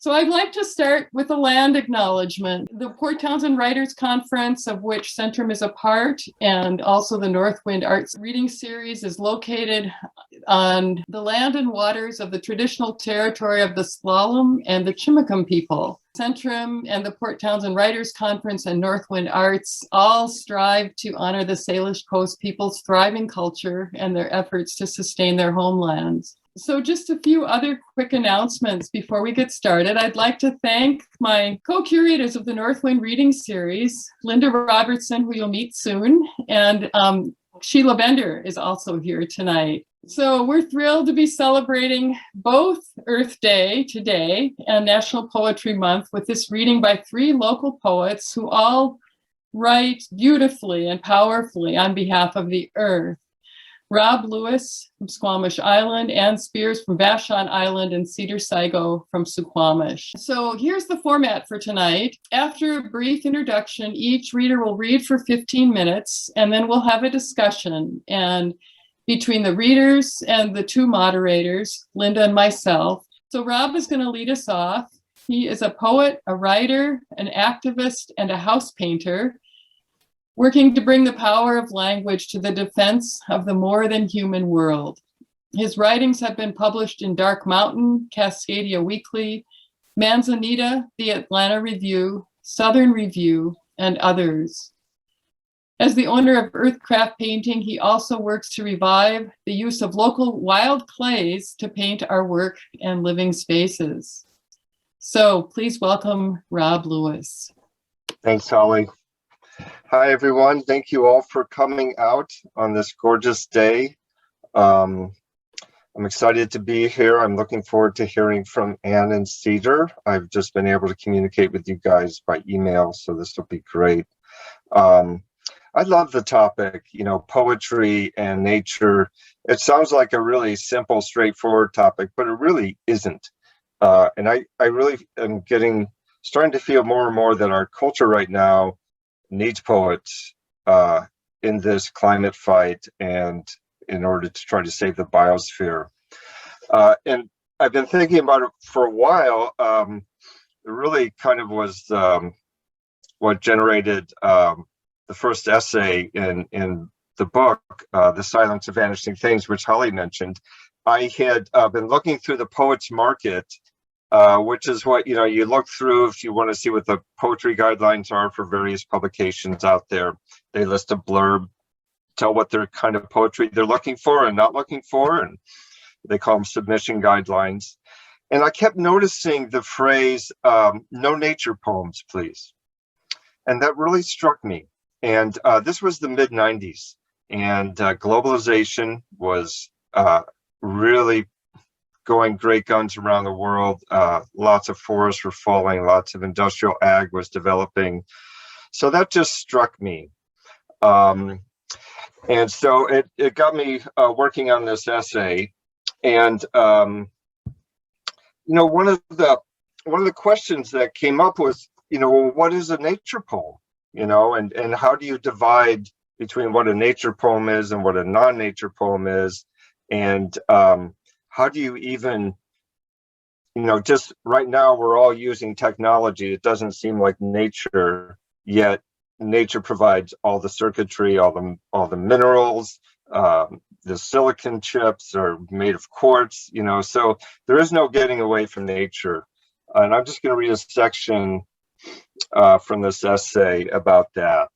So I'd like to start with a land acknowledgement. The Port Townsend Writers Conference, of which Centrum is a part, and also the Northwind Arts Reading Series, is located on the land and waters of the traditional territory of the Slalom and the Chimicum people. Centrum and the Port Townsend Writers Conference and Northwind Arts all strive to honor the Salish Coast people's thriving culture and their efforts to sustain their homelands. So just a few other quick announcements before we get started. I'd like to thank my co-curators of the Northwind Reading Series, Linda Robertson, who you'll meet soon, and Sheila Bender is also here tonight. So we're thrilled to be celebrating both Earth Day today and National Poetry Month with this reading by 3 local poets who all write beautifully and powerfully on behalf of the earth. Rob Lewis from Squamish Island, Ann Spears from Vashon Island, and Cedar Saigo from Suquamish. So here's the format for tonight. After a brief introduction, each reader will read for 15 minutes, and then we'll have a discussion. And between the readers and the 2 moderators, Linda and myself. So Rob is going to lead us off. He is a poet, a writer, an activist, and a house painter, working to bring the power of language to the defense of the more than human world. His writings have been published in Dark Mountain, Cascadia Weekly, Manzanita, The Atlanta Review, Southern Review, and others. As the owner of Earthcraft Painting, he also works to revive the use of local wild clays to paint our work and living spaces. So please welcome Rob Lewis. Thanks, Holly. Hi, everyone. Thank you all for coming out on this gorgeous day. I'm excited to be here. I'm looking forward to hearing from Ann and Cedar. I've just been able to communicate with you guys by email, so this will be great. I love the topic, poetry and nature. It sounds like a really simple, straightforward topic, but it really isn't. And I really am starting to feel more and more that our culture right now needs poets in this climate fight and in order to try to save the biosphere. And I've been thinking about it for a while. It really kind of was what generated the first essay in the book, The Silence of Vanishing Things, which Holly mentioned. I had been looking through the Poets Market, which is what, you look through if you want to see what the poetry guidelines are for various publications out there. They list a blurb, tell what their kind of poetry they're looking for and not looking for, and they call them submission guidelines. And I kept noticing the phrase, no nature poems, please. And that really struck me. And this was the mid-90s, and globalization was really going great guns around the world. Lots of forests were falling, lots of industrial ag was developing. So that just struck me. And so it got me working on this essay. And one of the questions that came up was, what is a nature poem? And how do you divide between what a nature poem is and what a non-nature poem is? And how do you even, just right now we're all using technology. It doesn't seem like nature, yet nature provides all the circuitry, all the minerals, the silicon chips are made of quartz, so there is no getting away from nature. And I'm just going to read a section from this essay about that.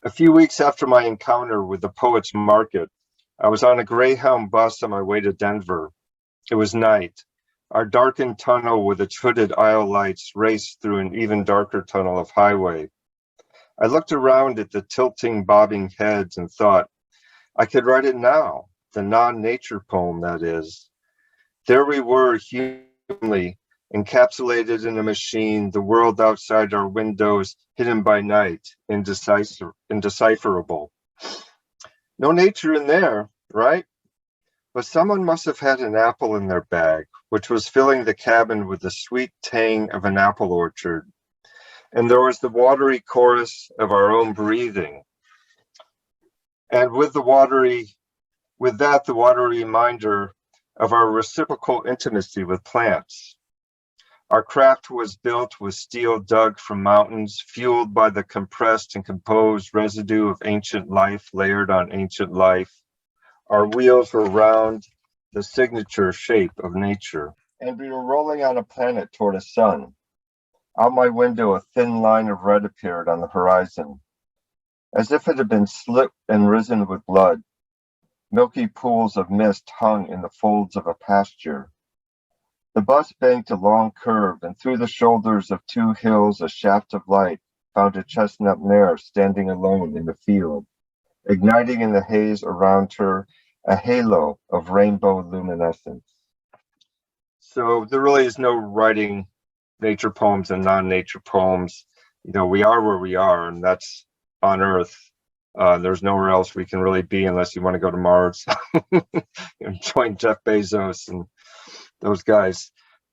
A few weeks after my encounter with the Poets Market, I was on a Greyhound bus on my way to Denver. It was night. Our darkened tunnel with its hooded aisle lights raced through an even darker tunnel of highway. I looked around at the tilting, bobbing heads and thought, I could write it now, the non-nature poem, that is. There we were, humanly, encapsulated in a machine, the world outside our windows, hidden by night, indecipherable. No nature in there, right? But someone must have had an apple in their bag, which was filling the cabin with the sweet tang of an apple orchard. And there was the watery chorus of our own breathing. And with the watery reminder of our reciprocal intimacy with plants. Our craft was built with steel dug from mountains, fueled by the compressed and composed residue of ancient life layered on ancient life. Our wheels were round, the signature shape of nature. And we were rolling on a planet toward a sun. Out my window, a thin line of red appeared on the horizon, as if it had been slit and risen with blood. Milky pools of mist hung in the folds of a pasture. The bus banked a long curve, and through the shoulders of two hills a shaft of light found a chestnut mare standing alone in the field, igniting in the haze around her a halo of rainbow luminescence. So there really is no writing nature poems and non-nature poems. We are where we are, and that's on Earth. There's nowhere else we can really be unless you want to go to Mars. Join Jeff Bezos and those guys.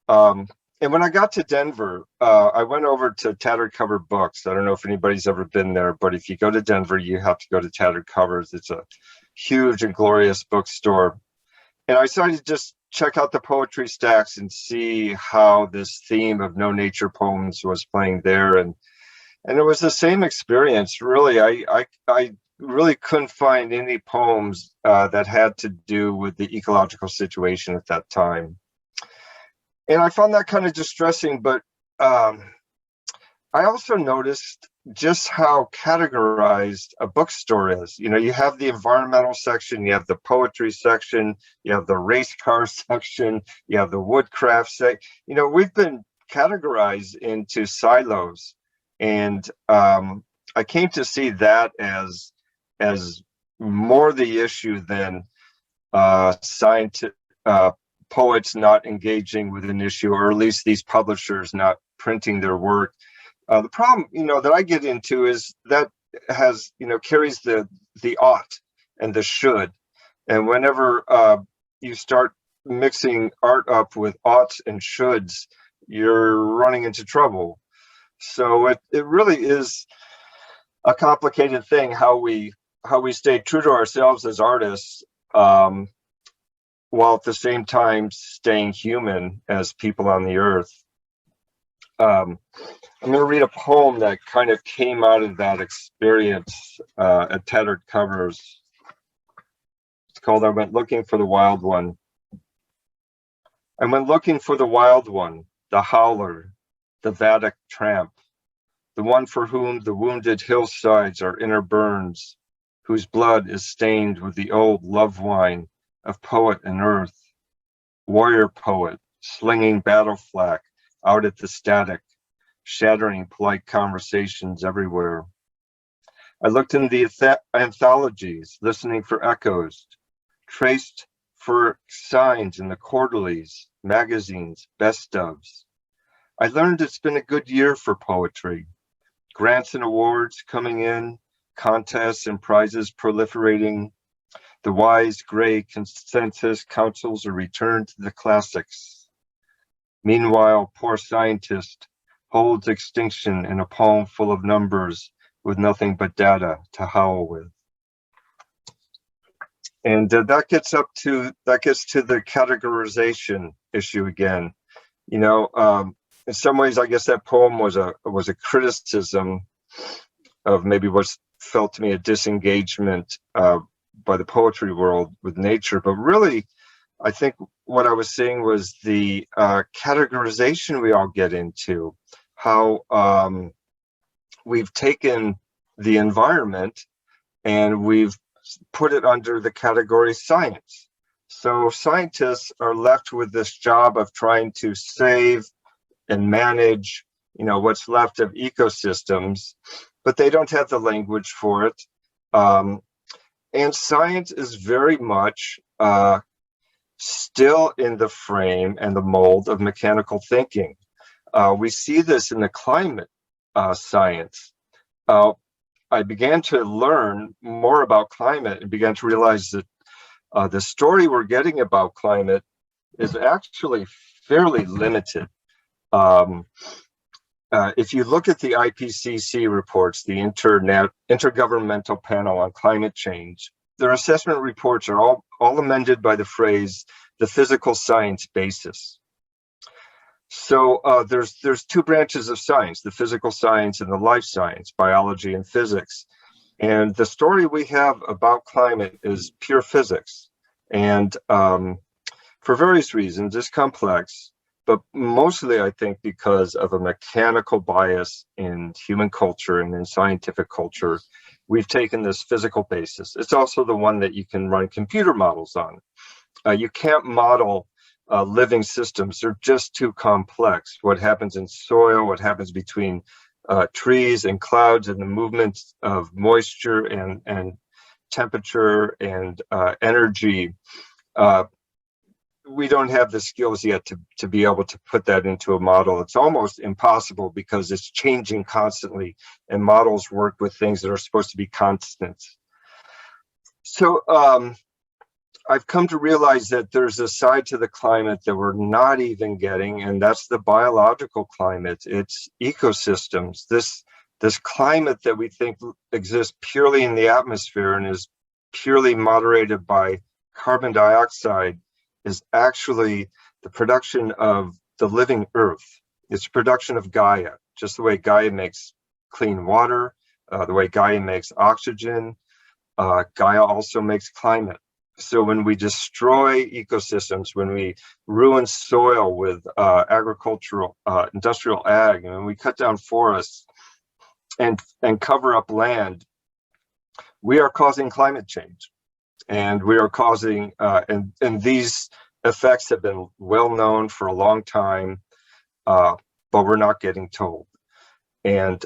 And when I got to Denver, I went over to Tattered Cover Books. I don't know if anybody's ever been there, but if you go to Denver, you have to go to Tattered Covers. It's a huge and glorious bookstore. And I decided to just check out the poetry stacks and see how this theme of no nature poems was playing there. And it was the same experience, really. I really couldn't find any poems that had to do with the ecological situation at that time. And I found that kind of distressing, but I also noticed just how categorized a bookstore is. You have the environmental section, you have the poetry section, you have the race car section, you have the woodcraft section. We've been categorized into silos. And I came to see that as more the issue than poets not engaging with an issue, or at least these publishers not printing their work. The problem, that I get into is that has, carries the ought and the should. And whenever you start mixing art up with oughts and shoulds, you're running into trouble. So it really is a complicated thing how we stay true to ourselves as artists, while at the same time staying human as people on the earth. I'm going to read a poem that kind of came out of that experience at Tattered Covers. It's called I Went Looking for the Wild One. I went looking for the wild one, the howler, the Vadic tramp, the one for whom the wounded hillsides are inner burns, whose blood is stained with the old love wine of poet and earth, warrior poet, slinging battle flack out at the static, shattering polite conversations everywhere. I looked in the anthologies, listening for echoes, traced for signs in the quarterlies, magazines, best ofs. I learned it's been a good year for poetry. Grants and awards coming in, contests and prizes proliferating. The wise gray consensus councils are returned to the classics. Meanwhile, poor scientist holds extinction in a poem full of numbers with nothing but data to howl with. And that gets to the categorization issue again. In some ways, I guess that poem was a criticism of maybe what's felt to me a disengagement by the poetry world with nature. But really, I think what I was saying was the categorization we all get into, how we've taken the environment and we've put it under the category science. So scientists are left with this job of trying to save and manage, what's left of ecosystems, but they don't have the language for it. And science is very much still in the frame and the mold of mechanical thinking. We see this in the climate science. I began to learn more about climate and began to realize that the story we're getting about climate is actually fairly limited. If you look at the IPCC reports, the Intergovernmental Panel on Climate Change, their assessment reports are all amended by the phrase, the physical science basis. So there's two branches of science, the physical science and the life science, biology and physics. And the story we have about climate is pure physics. And for various reasons, it's complex, but mostly I think because of a mechanical bias in human culture and in scientific culture, we've taken this physical basis. It's also the one that you can run computer models on. You can't model living systems. They're just too complex. What happens in soil, what happens between trees and clouds, and the movements of moisture and temperature and energy. We don't have the skills yet to be able to put that into a model. It's almost impossible because it's changing constantly, and models work with things that are supposed to be constants. So I've come to realize that there's a side to the climate that we're not even getting, and that's the biological climate. It's ecosystems. This climate that we think exists purely in the atmosphere and is purely moderated by carbon dioxide is actually the production of the living earth. It's production of Gaia, just the way Gaia makes clean water, the way Gaia makes oxygen. Gaia also makes climate. So when we destroy ecosystems, when we ruin soil with agricultural, industrial ag, and when we cut down forests and cover up land, we are causing climate change. And we are causing, and these effects have been well known for a long time, but we're not getting told. And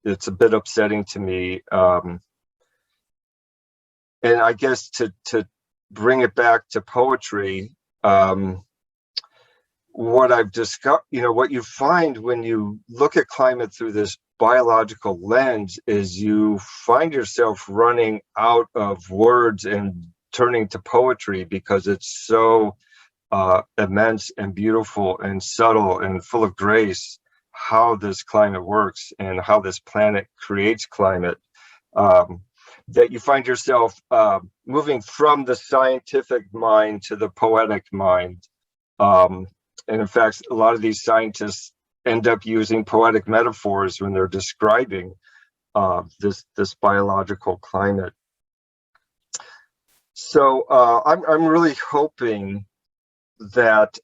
it's a bit upsetting to me. And I guess to bring it back to poetry, what I've discovered, what you find when you look at climate through this biological lens is you find yourself running out of words and turning to poetry because it's so immense and beautiful and subtle and full of grace how this climate works and how this planet creates climate, that you find yourself moving from the scientific mind to the poetic mind. And in fact, a lot of these scientists end up using poetic metaphors when they're describing this biological climate. So I'm really hoping that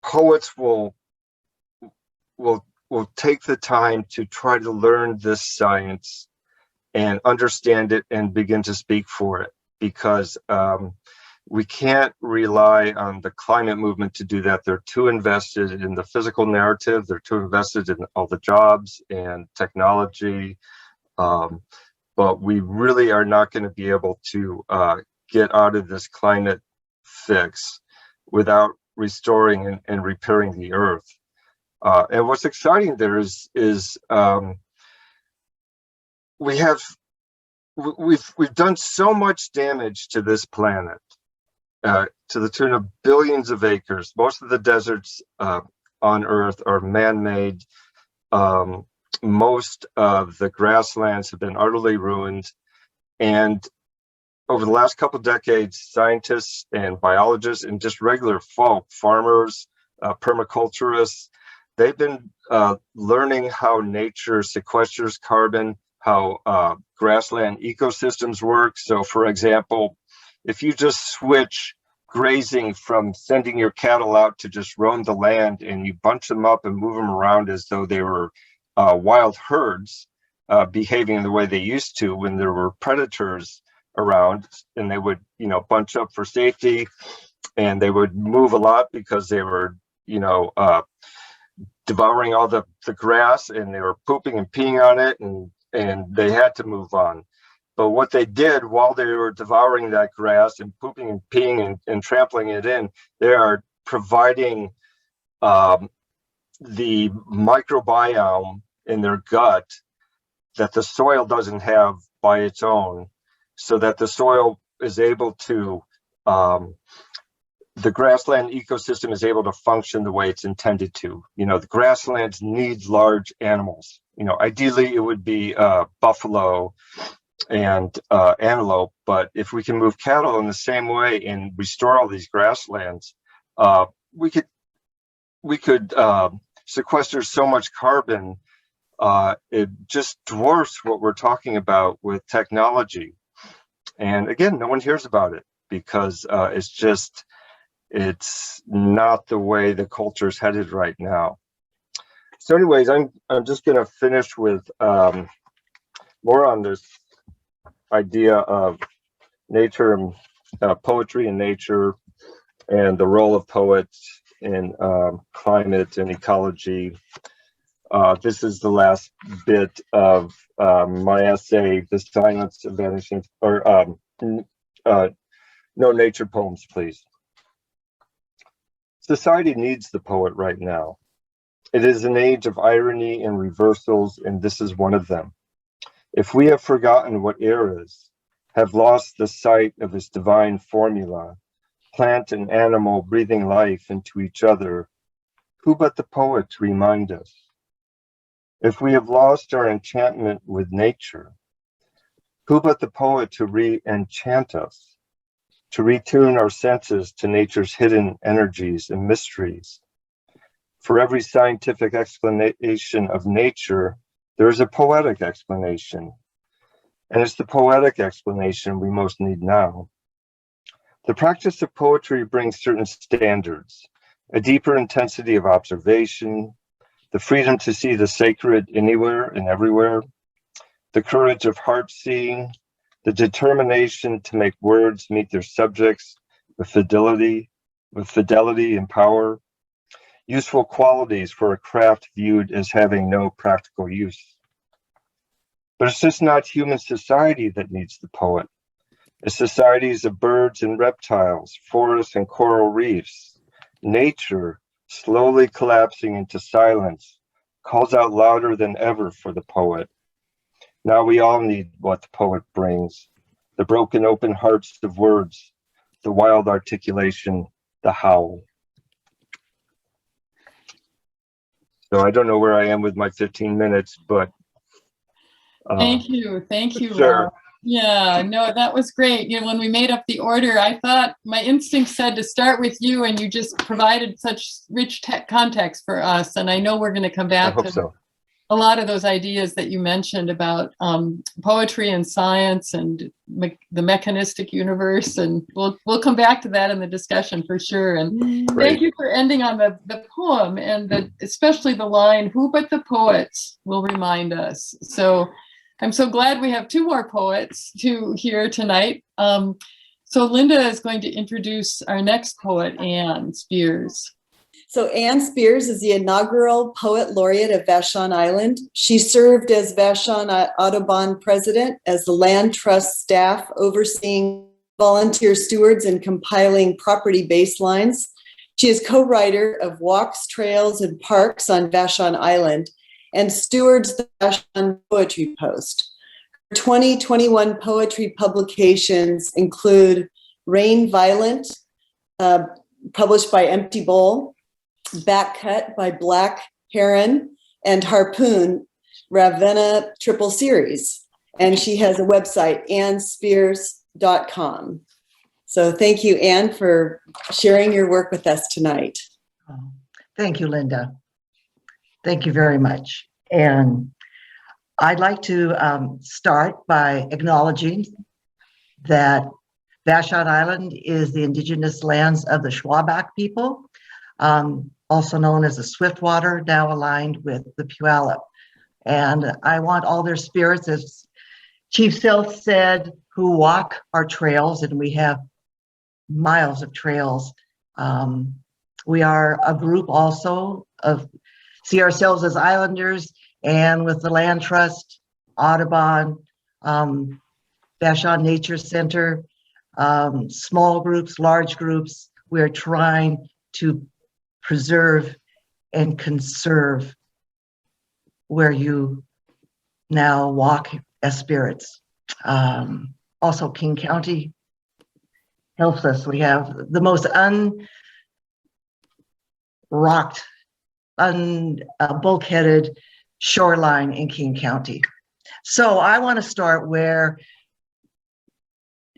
poets will take the time to try to learn this science and understand it and begin to speak for it, because we can't rely on the climate movement to do that. They're too invested in the physical narrative. They're too invested in all the jobs and technology. But we really are not going to be able to get out of this climate fix without restoring and repairing the earth. And what's exciting there is we've done so much damage to this planet, to the tune of billions of acres. Most of the deserts on Earth are man-made. Most of the grasslands have been utterly ruined. And over the last couple of decades, scientists and biologists and just regular folk, farmers, permaculturists, they've been learning how nature sequesters carbon, how grassland ecosystems work. So for example, if you just switch grazing from sending your cattle out to just roam the land and you bunch them up and move them around as though they were wild herds, behaving the way they used to when there were predators around, and they would, bunch up for safety, and they would move a lot because they were, devouring all the grass, and they were pooping and peeing on it, and they had to move on. But what they did while they were devouring that grass and pooping and peeing and trampling it in, they are providing the microbiome in their gut that the soil doesn't have by its own, so that the soil is able to, the grassland ecosystem is able to function the way it's intended to. The grasslands need large animals. Ideally it would be buffalo and antelope. But if we can move cattle in the same way and restore all these grasslands, we could sequester so much carbon. It just dwarfs what we're talking about with technology. And again, no one hears about it because it's not the way the culture is headed right now. So anyways, I'm just going to finish with more on this idea of nature, poetry and nature, and the role of poets in climate and ecology. This is the last bit of my essay, The Silence of Vanishing, or no nature poems, please. Society needs the poet right now. It is an age of irony and reversals, and this is one of them. If we have forgotten what air is, have lost the sight of its divine formula, plant and animal breathing life into each other, who but the poet to remind us? If we have lost our enchantment with nature, who but the poet to re-enchant us, to retune our senses to nature's hidden energies and mysteries? For every scientific explanation of nature, there is a poetic explanation, and it's the poetic explanation we most need now. The practice of poetry brings certain standards, a deeper intensity of observation, the freedom to see the sacred anywhere and everywhere, the courage of heart seeing, the determination to make words meet their subjects with fidelity and power, useful qualities for a craft viewed as having no practical use. But it's just not human society that needs the poet. It's societies of birds and reptiles, forests and coral reefs. Nature, slowly collapsing into silence, calls out louder than ever for the poet. Now we all need what the poet brings, the broken open hearts of words, the wild articulation, the howl. So I don't know where I am with my 15 minutes, but Thank you. Sure. Yeah, no, that was great. You know, when we made up the order, I thought my instinct said to start with you, and you just provided such rich context for us. And I know we're going to come back to a lot of those ideas that you mentioned about poetry and science and the mechanistic universe, and we'll come back to that in the discussion for sure. And thank you for ending on the poem, and especially the line, "Who but the poets will remind us." So I'm so glad we have two more poets to hear tonight. So Linda is going to introduce our next poet, Anne Spears. So Anne Spears is the inaugural Poet Laureate of Vashon Island. She served as Vashon Audubon president, as the land trust staff overseeing volunteer stewards and compiling property baselines. She is co-writer of Walks, Trails, and Parks on Vashon Island and stewards the Vashon Poetry Post. Her 2021 poetry publications include Rain Violent, published by Empty Bowl, Backcut by Black Heron, and Harpoon, Ravenna Triple Series. And she has a website, annespears.com. So thank you, Anne, for sharing your work with us tonight. Thank you, Linda. Thank you very much. And I'd like to start by acknowledging that Vashon Island is the indigenous lands of the Shwabak people, also known as the Swiftwater, now aligned with the Puyallup. And I want all their spirits, as Chief Self said, who walk our trails, and we have miles of trails. We are a group also see ourselves as islanders, and with the Land Trust, Audubon, Vashon Nature Center, small groups, large groups, we're trying to preserve and conserve where you now walk as spirits. Also, King County helps us. We have the most unrocked, bulkheaded shoreline in King County. So I want to start where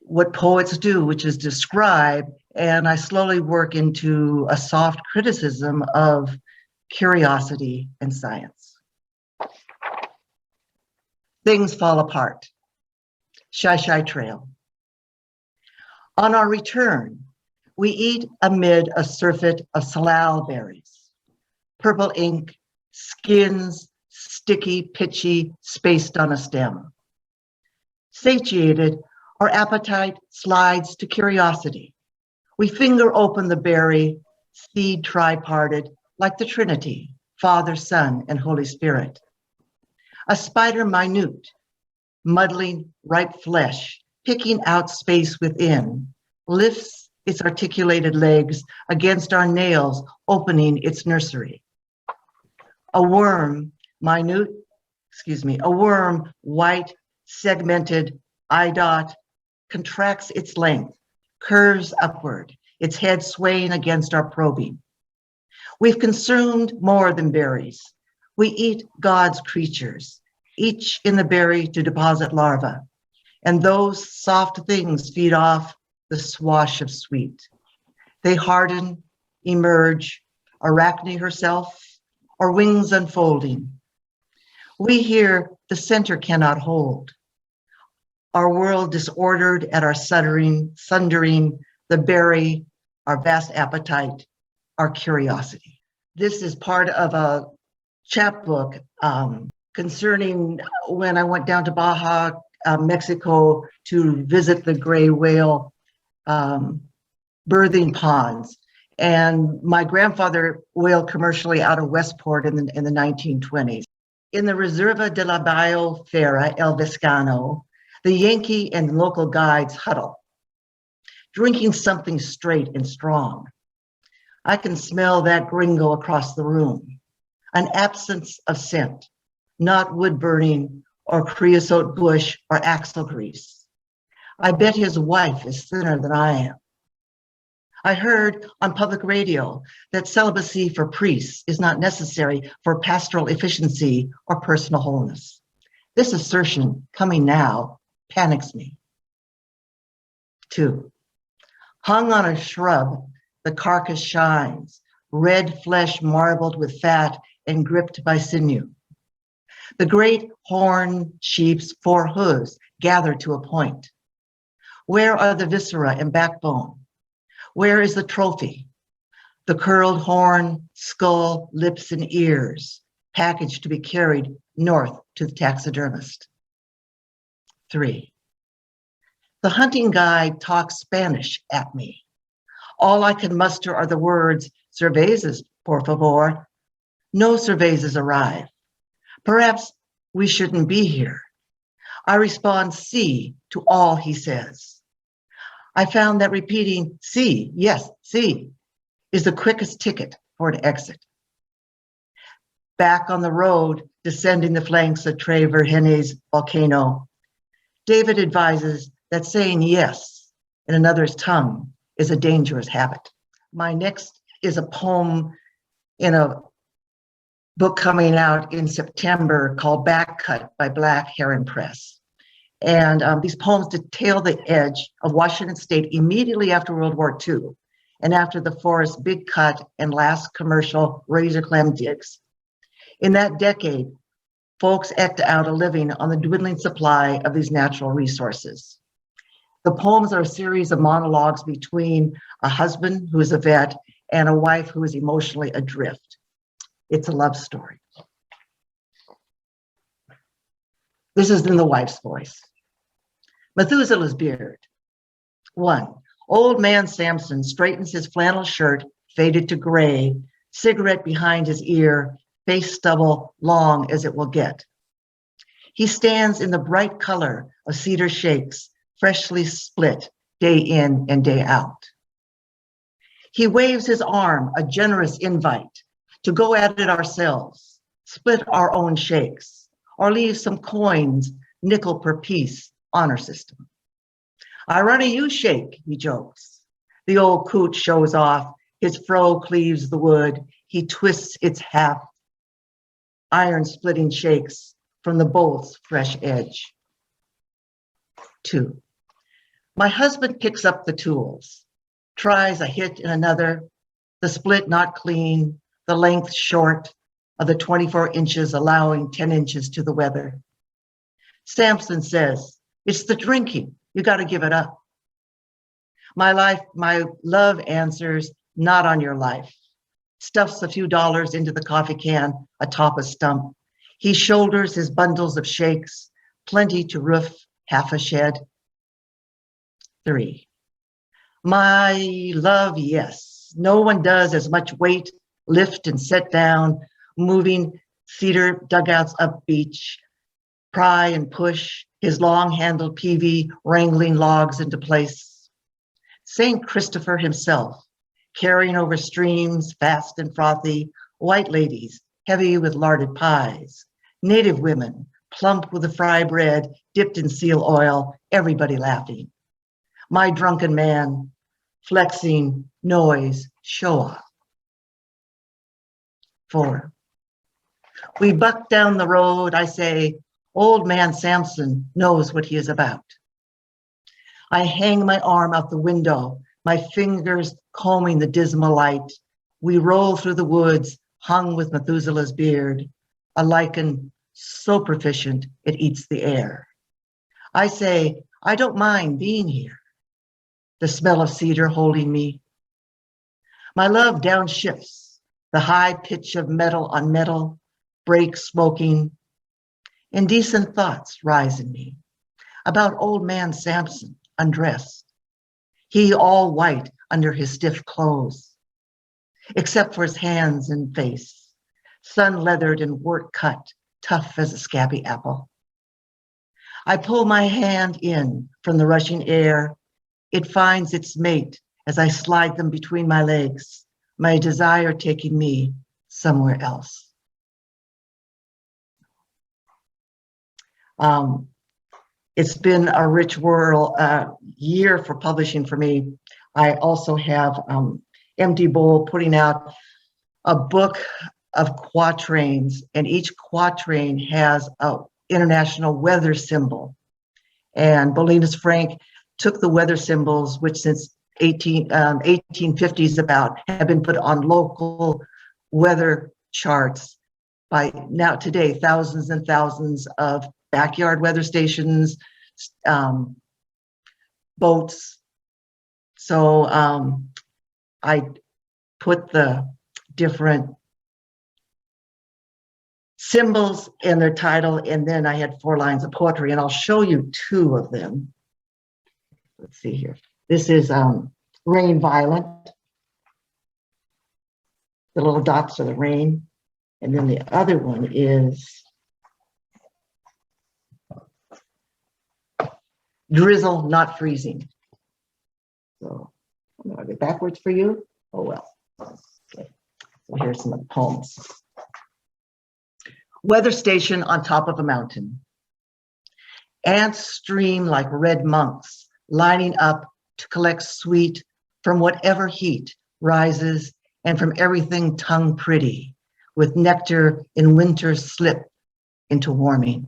what poets do, which is describe, and I slowly work into a soft criticism of curiosity and science. Things fall apart. Shy Shy Trail. On our return, we eat amid a surfeit of salal berries, purple ink, skins, sticky, pitchy, spaced on a stem. Satiated, our appetite slides to curiosity. We finger open the berry, seed tripartite, like the Trinity, Father, Son, and Holy Spirit. A spider minute, muddling ripe flesh, picking out space within, lifts its articulated legs against our nails, opening its nursery. A worm, a worm, white, segmented, eye dot, contracts its length, curves upward, its head swaying against our probing. We've consumed more than berries. We eat God's creatures, each in the berry to deposit larvae, and those soft things feed off the swash of sweet. They harden, emerge, Arachne herself, or wings unfolding. We hear the center cannot hold. Our world disordered at our sundering, the berry, our vast appetite, our curiosity. This is part of a chapbook concerning when I went down to Baja, Mexico to visit the gray whale birthing ponds. And my grandfather whaled commercially out of Westport in the 1920s. In the Reserva de la Biosfera El Viscano, the Yankee and local guides huddle, drinking something straight and strong. I can smell that gringo across the room, an absence of scent, not wood burning or creosote bush or axle grease. I bet his wife is thinner than I am. I heard on public radio that celibacy for priests is not necessary for pastoral efficiency or personal wholeness. This assertion, coming now, panics me. 2, hung on a shrub, the carcass shines, red flesh marbled with fat and gripped by sinew. The great horned sheep's 4 hooves gathered to a point. Where are the viscera and backbone? Where is the trophy? The curled horn, skull, lips, and ears, packaged to be carried north to the taxidermist. 3, the hunting guide talks Spanish at me. All I can muster are the words, cervezas, por favor. No cervezas arrive. Perhaps we shouldn't be here. I respond, sí, to all he says. I found that repeating sí, yes, sí, is the quickest ticket for an exit. Back on the road, descending the flanks of Tres Virgenes volcano, David advises that saying yes in another's tongue is a dangerous habit. My next is a poem in a book coming out in September called Back Cut by Black Heron Press. And these poems detail the edge of Washington State immediately after World War II and after the forest's big cut and last commercial razor clam digs. In that decade, folks eked out a living on the dwindling supply of these natural resources. The poems are a series of monologues between a husband who is a vet and a wife who is emotionally adrift. It's a love story. This is in the wife's voice. Methuselah's beard. 1, old man Samson straightens his flannel shirt, faded to gray, cigarette behind his ear, face stubble long as it will get. He stands in the bright color of cedar shakes, freshly split day in and day out. He waves his arm, a generous invite to go at it ourselves, split our own shakes, or leave some coins, nickel per piece, honor system. I run a U-shake, he jokes. The old coot shows off, his fro cleaves the wood, he twists its half. Iron splitting shakes from the bolt's fresh edge. 2. My husband picks up the tools, tries a hit in another, the split not clean, the length short of the 24 inches allowing 10 inches to the weather. Samson says, it's the drinking, you got to give it up. My love answers, not on your life. Stuffs a few dollars into the coffee can atop a stump. He shoulders his bundles of shakes, plenty to roof half a shed. 3. My love, yes. No one does as much weight, lift and set down, moving cedar dugouts up beach, pry and push, his long-handled PV wrangling logs into place. St. Christopher himself, carrying over streams, fast and frothy, white ladies, heavy with larded pies, native women, plump with the fry bread, dipped in seal oil, everybody laughing. My drunken man, flexing, noise, show off. 4. We buck down the road, I say, old man Samson knows what he is about. I hang my arm out the window, my fingers combing the dismal light. We roll through the woods, hung with Methuselah's beard, a lichen so proficient it eats the air. I say, I don't mind being here. The smell of cedar holding me. My love downshifts, the high pitch of metal on metal, brake smoking. Indecent thoughts rise in me about old man Samson, undressed. He all white under his stiff clothes, except for his hands and face, sun-leathered and wart-cut, tough as a scabby apple. I pull my hand in from the rushing air. It finds its mate as I slide them between my legs, my desire taking me somewhere else. It's been a rich year for publishing for me. I also have Empty Bowl putting out a book of quatrains, and each quatrain has an international weather symbol. And Bolinas Frank took the weather symbols, which since 1850s about have been put on local weather charts by now today, thousands and thousands of backyard weather stations, boats. So I put the different symbols in their title, and then I had 4 lines of poetry, and I'll show you 2 of them. Let's see here. This is Rain Violent. The little dots are the rain. And then the other one is Drizzle Not Freezing. So I'm going to get backwards for you. Oh, well. Okay. So here's some of the poems. Weather station on top of a mountain. Ants stream like red monks, lining up to collect sweet from whatever heat rises and from everything tongue pretty, with nectar in winter's slip into warming.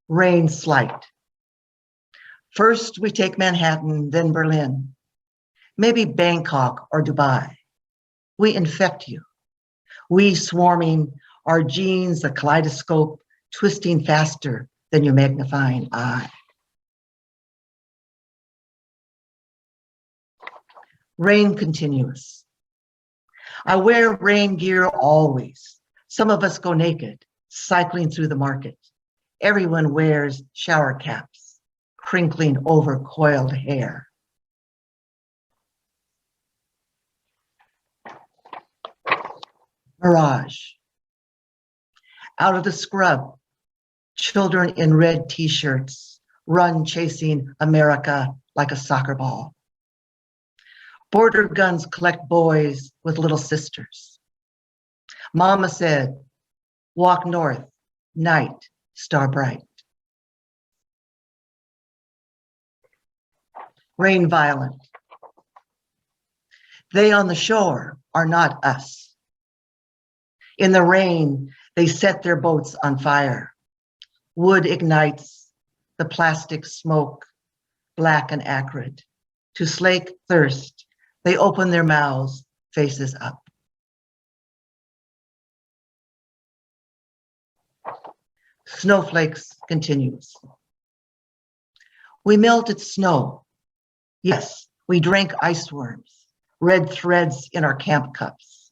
Rain slight. First we take Manhattan, then Berlin, maybe Bangkok or Dubai. We infect you. We swarming, our genes a kaleidoscope, twisting faster than your magnifying eye. Rain continuous. I wear rain gear always. Some of us go naked, cycling through the market. Everyone wears shower caps, crinkling over coiled hair. Mirage. Out of the scrub, children in red t-shirts run chasing America like a soccer ball. Border guns collect boys with little sisters. Mama said, walk north, night, star bright. Rain violent. They on the shore are not us. In the rain, they set their boats on fire. Wood ignites, the plastic smoke, black and acrid. To slake thirst, they open their mouths, faces up. Snowflakes continues. We melted snow. Yes, we drank ice worms, red threads in our camp cups.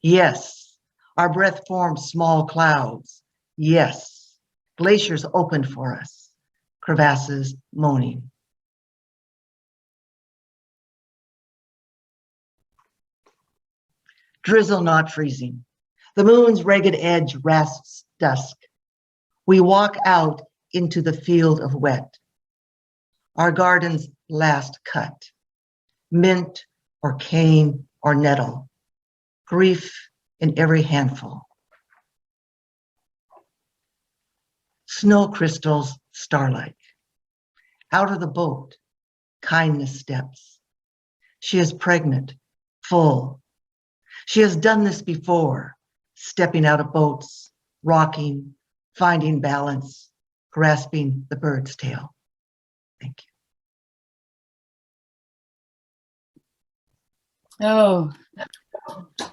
Yes, our breath formed small clouds. Yes, glaciers opened for us, crevasses moaning. Drizzle not freezing. The moon's ragged edge rasps dusk. We walk out into the field of wet. Our garden's last cut. Mint or cane or nettle. Grief in every handful. Snow crystals, starlight. Out of the boat, kindness steps. She is pregnant, full. She has done this before, stepping out of boats, rocking, finding balance, grasping the bird's tail. Thank you. Oh,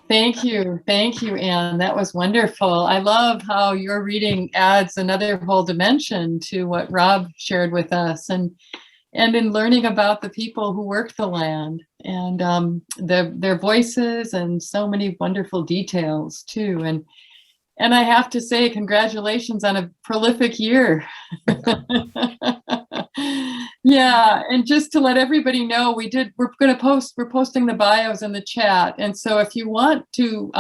thank you. Thank you, Anne. That was wonderful. I love how your reading adds another whole dimension to what Rob shared with us, and in learning about the people who work the land and their voices and so many wonderful details too. And I have to say, congratulations on a prolific year. Yeah, and just to let everybody know, we're posting the bios in the chat. And so if you want to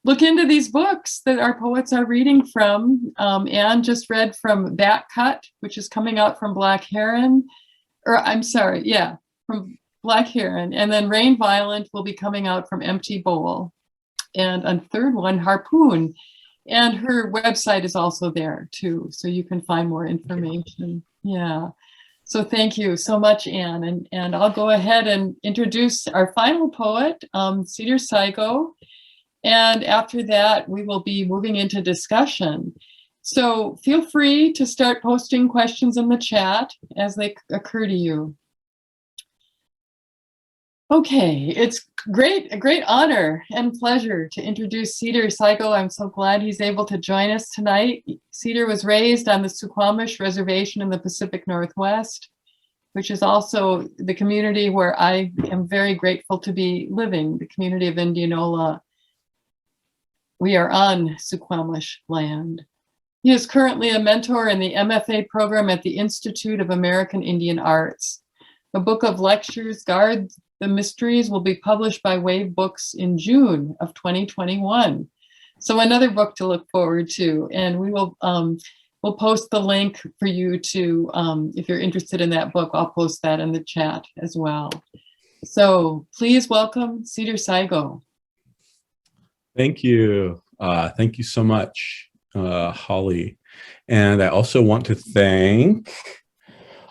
look into these books that our poets are reading from, Anne just read from Back Cut, which is coming out from Black Heron, from Black Heron. And then Rain Violent will be coming out from Empty Bowl. And a third one, Harpoon. And her website is also there too, so you can find more information. Yeah. So thank you so much, Anne. And I'll go ahead and introduce our final poet, Cedar Saigo. And after that, we will be moving into discussion. So feel free to start posting questions in the chat as they occur to you. Okay, it's a great honor and pleasure to introduce Cedar Saigo. I'm so glad he's able to join us tonight. Cedar was raised on the Suquamish Reservation in the Pacific Northwest, which is also the community where I am very grateful to be living, the community of Indianola. We are on Suquamish land. He is currently a mentor in the MFA program at the Institute of American Indian Arts. A book of lectures, Guard the Mysteries, will be published by Wave Books in June of 2021. So another book to look forward to. And we will we'll post the link for you to, if you're interested in that book, I'll post that in the chat as well. So please welcome Cedar Saigo. Thank you. Thank you so much, Holly. And I also want to thank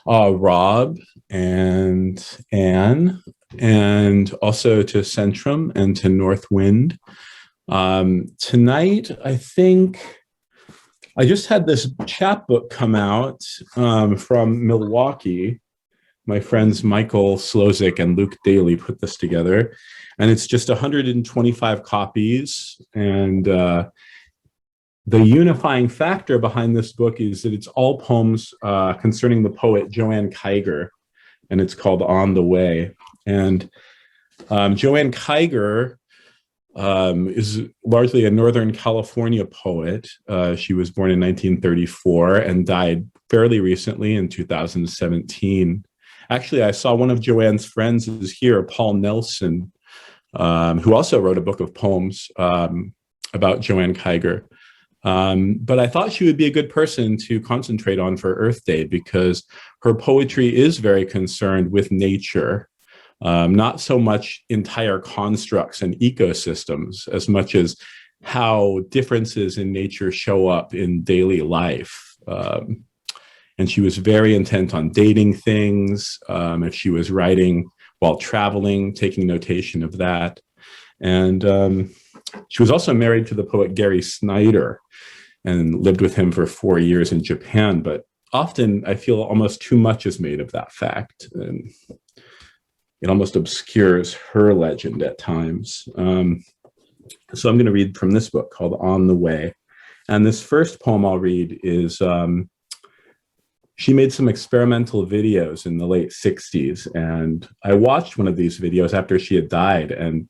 Rob and Anne, and also to Centrum and to Northwind. Tonight, I think I just had this chapbook come out from Milwaukee. My friends Michael Slozik and Luke Daly put this together, and it's just 125 copies. And the unifying factor behind this book is that it's all poems concerning the poet Joanne Kiger, and it's called On the Way. And Joanne Kiger is largely a Northern California poet. She was born in 1934 and died fairly recently in 2017. Actually, I saw one of Joanne's friends is here, Paul Nelson, who also wrote a book of poems about Joanne Kiger. But I thought she would be a good person to concentrate on for Earth Day because her poetry is very concerned with nature, not so much entire constructs and ecosystems as much as how differences in nature show up in daily life. And she was very intent on dating things. If she was writing while traveling, taking notation of that. And She was also married to the poet Gary Snyder and lived with him for 4 years in Japan, but often I feel almost too much is made of that fact. And it almost obscures her legend at times. So I'm going to read from this book called On the Way. And this first poem I'll read is, she made some experimental videos in the late 60s. And I watched one of these videos after she had died. And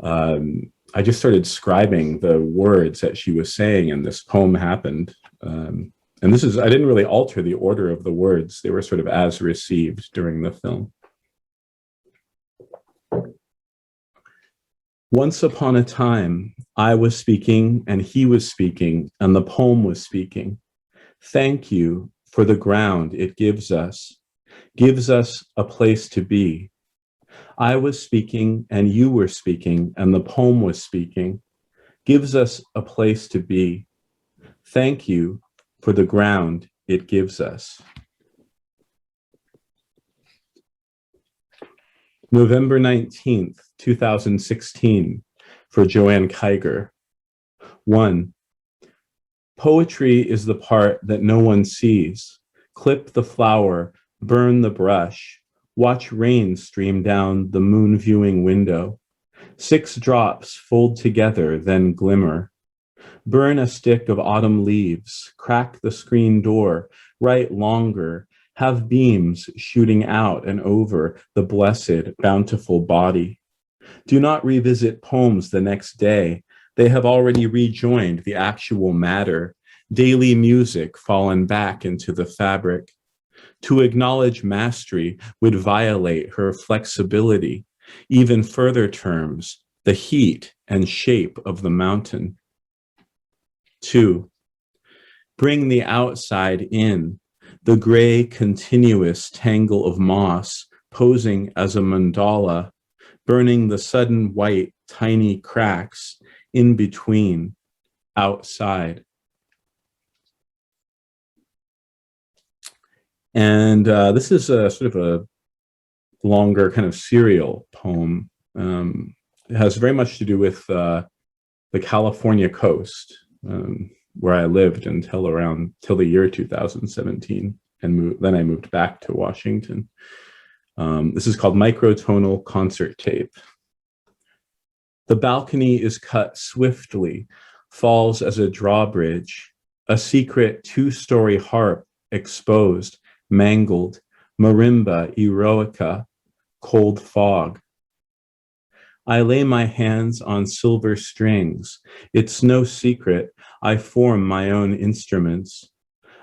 I just started scribing the words that she was saying, and this poem happened. And this is, I didn't really alter the order of the words. They were sort of as received during the film. Once upon a time, I was speaking and he was speaking and the poem was speaking. Thank you for the ground it gives us a place to be. I was speaking and you were speaking and the poem was speaking, gives us a place to be. Thank you for the ground it gives us. November 19th, 2016, for Joanne Kiger. 1. Poetry is the part that no one sees. Clip the flower, burn the brush, watch rain stream down the moon viewing window. 6 drops fold together, then glimmer. Burn a stick of autumn leaves, crack the screen door, write longer, have beams shooting out and over the blessed, bountiful body. Do not revisit poems the next day. They have already rejoined the actual matter, daily music fallen back into the fabric. To acknowledge mastery would violate her flexibility, even further terms, the heat and shape of the mountain. 2. Bring the outside in, the gray continuous tangle of moss posing as a mandala, burning the sudden white tiny cracks in between, outside. And this is a sort of a longer kind of serial poem. It has very much to do with the California coast, where I lived until the year 2017, and then I moved back to Washington. This is called Microtonal Concert Tape. The balcony is cut swiftly, falls as a drawbridge, a secret 2-story harp exposed, mangled, marimba eroica, cold fog. I lay my hands on silver strings. It's no secret, I form my own instruments.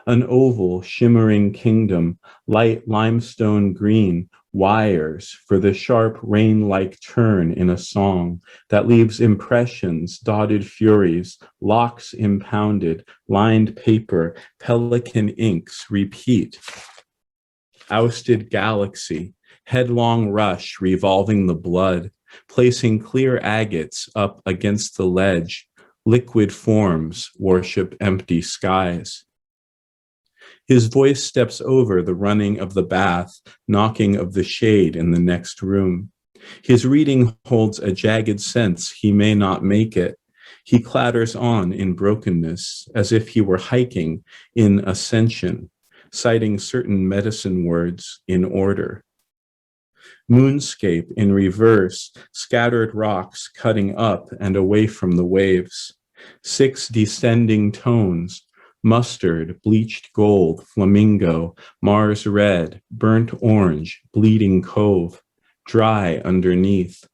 An oval, shimmering kingdom, light limestone green, wires for the sharp rain-like turn in a song that leaves impressions, dotted furies, locks impounded, lined paper, pelican inks repeat. Ousted galaxy, headlong rush revolving the blood, placing clear agates up against the ledge, liquid forms worship empty skies. His voice steps over the running of the bath, knocking of the shade in the next room. His reading holds a jagged sense he may not make it. He clatters on in brokenness, as if he were hiking in ascension, citing certain medicine words in order. Moonscape in reverse, scattered rocks cutting up and away from the waves. 6 descending tones, mustard, bleached gold, flamingo, Mars red, burnt orange, bleeding cove, dry underneath.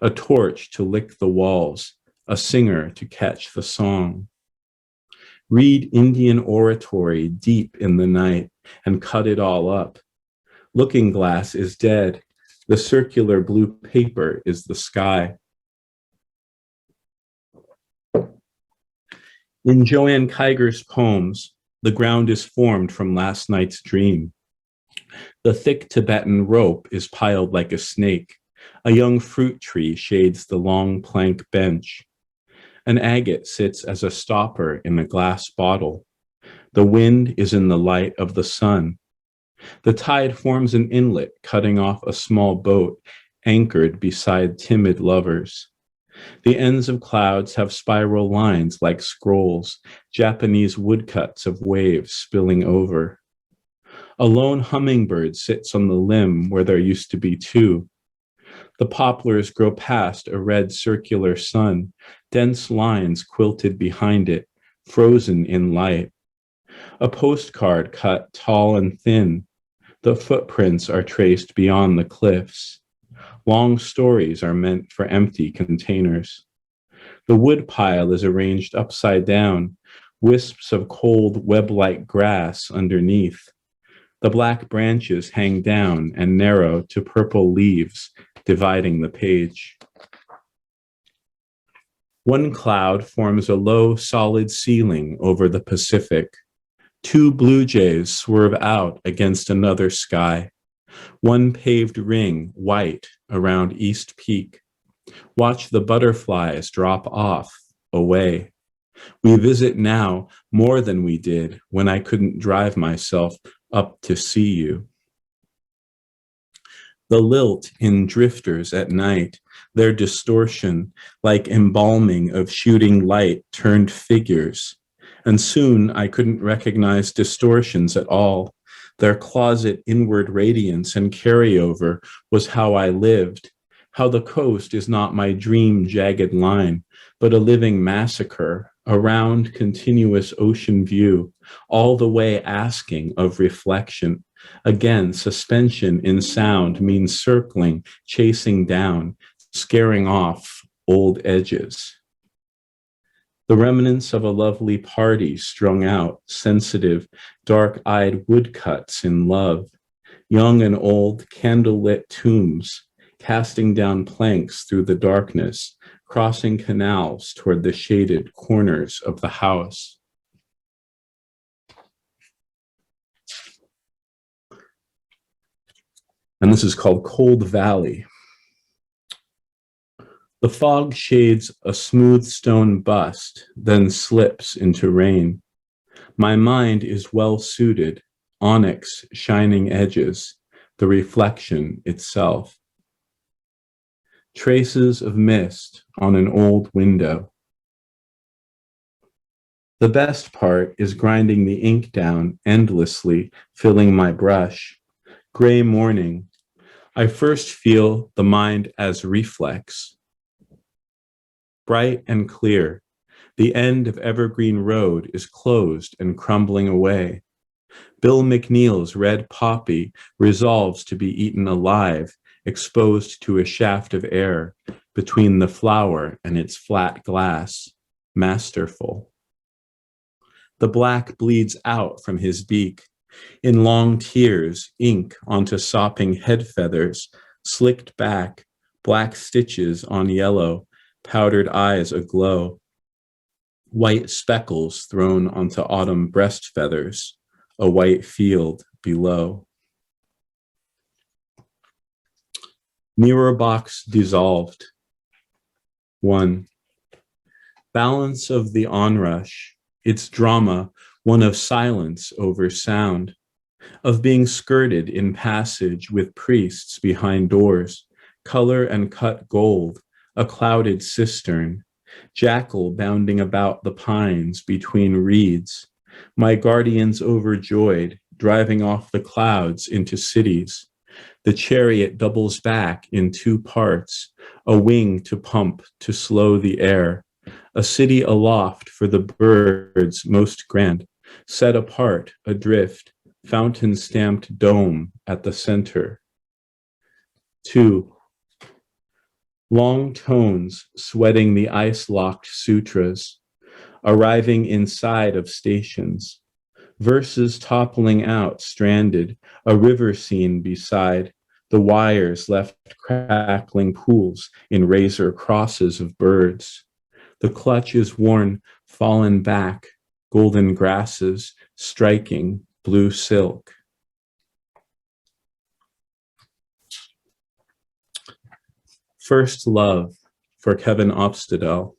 A torch to lick the walls, a singer to catch the song. Read Indian oratory deep in the night and cut it all up. Looking glass is dead. The circular blue paper is the sky. In Joanne Kiger's poems, the ground is formed from last night's dream. The thick Tibetan rope is piled like a snake. A young fruit tree shades the long plank bench. An agate sits as a stopper in a glass bottle. The wind is in the light of the sun. The tide forms an inlet, cutting off a small boat anchored beside timid lovers. The ends of clouds have spiral lines like scrolls, Japanese woodcuts of waves spilling over. A lone hummingbird sits on the limb where there used to be two. The poplars grow past a red circular sun, dense lines quilted behind it, frozen in light. A postcard cut tall and thin. The footprints are traced beyond the cliffs. Long stories are meant for empty containers. The woodpile is arranged upside down, wisps of cold web-like grass underneath. The black branches hang down and narrow to purple leaves, dividing the page. One cloud forms a low, solid ceiling over the Pacific. Two blue jays swerve out against another sky. One paved ring, white, around East Peak. Watch the butterflies drop off, away. We visit now more than we did when I couldn't drive myself up to see you. The lilt in drifters at night, their distortion, like embalming of shooting light turned figures. And soon I couldn't recognize distortions at all. Their closet inward radiance and carryover was how I lived, how the coast is not my dream jagged line, but a living massacre, a round continuous ocean view, all the way asking of reflection. Again, suspension in sound means circling, chasing down, scaring off old edges. The remnants of a lovely party strung out, sensitive, dark-eyed woodcuts in love, young and old candle-lit tombs, casting down planks through the darkness, crossing canals toward the shaded corners of the house. And this is called Cold Valley. The fog shades a smooth stone bust, then slips into rain. My mind is well suited, onyx shining edges, the reflection itself. Traces of mist on an old window. The best part is grinding the ink down endlessly, filling my brush. Gray morning. I first feel the mind as reflex. Bright and clear, the end of Evergreen Road is closed and crumbling away. Bill McNeil's red poppy resolves to be eaten alive, exposed to a shaft of air between the flower and its flat glass, masterful. The black bleeds out from his beak. In long tears, ink onto sopping head feathers, slicked back, black stitches on yellow, powdered eyes aglow, white speckles thrown onto autumn breast feathers, a white field below. Mirror box dissolved. 1. Balance of the onrush, its drama, one of silence over sound, of being skirted in passage with priests behind doors, color and cut gold, a clouded cistern, jackal bounding about the pines between reeds, my guardians overjoyed, driving off the clouds into cities. The chariot doubles back in 2 parts, a wing to pump to slow the air, a city aloft for the birds most grand, set apart, adrift, fountain-stamped dome at the center. 2. Long tones sweating the ice-locked sutras, arriving inside of stations, verses toppling out stranded, a river scene beside, the wires left crackling pools in razor crosses of birds. The clutch is worn, fallen back, golden grasses striking blue silk. First Love for Kevin Opstedel.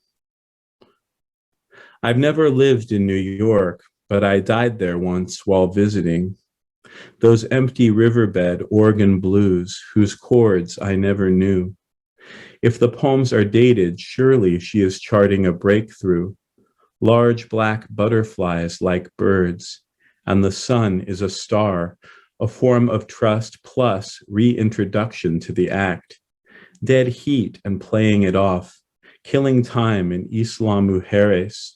I've never lived in New York, but I died there once while visiting. Those empty riverbed organ blues whose chords I never knew. If the poems are dated, surely she is charting a breakthrough. Large black butterflies like birds, and the sun is a star, a form of trust plus reintroduction to the act. Dead heat and playing it off, killing time in Isla Mujeres,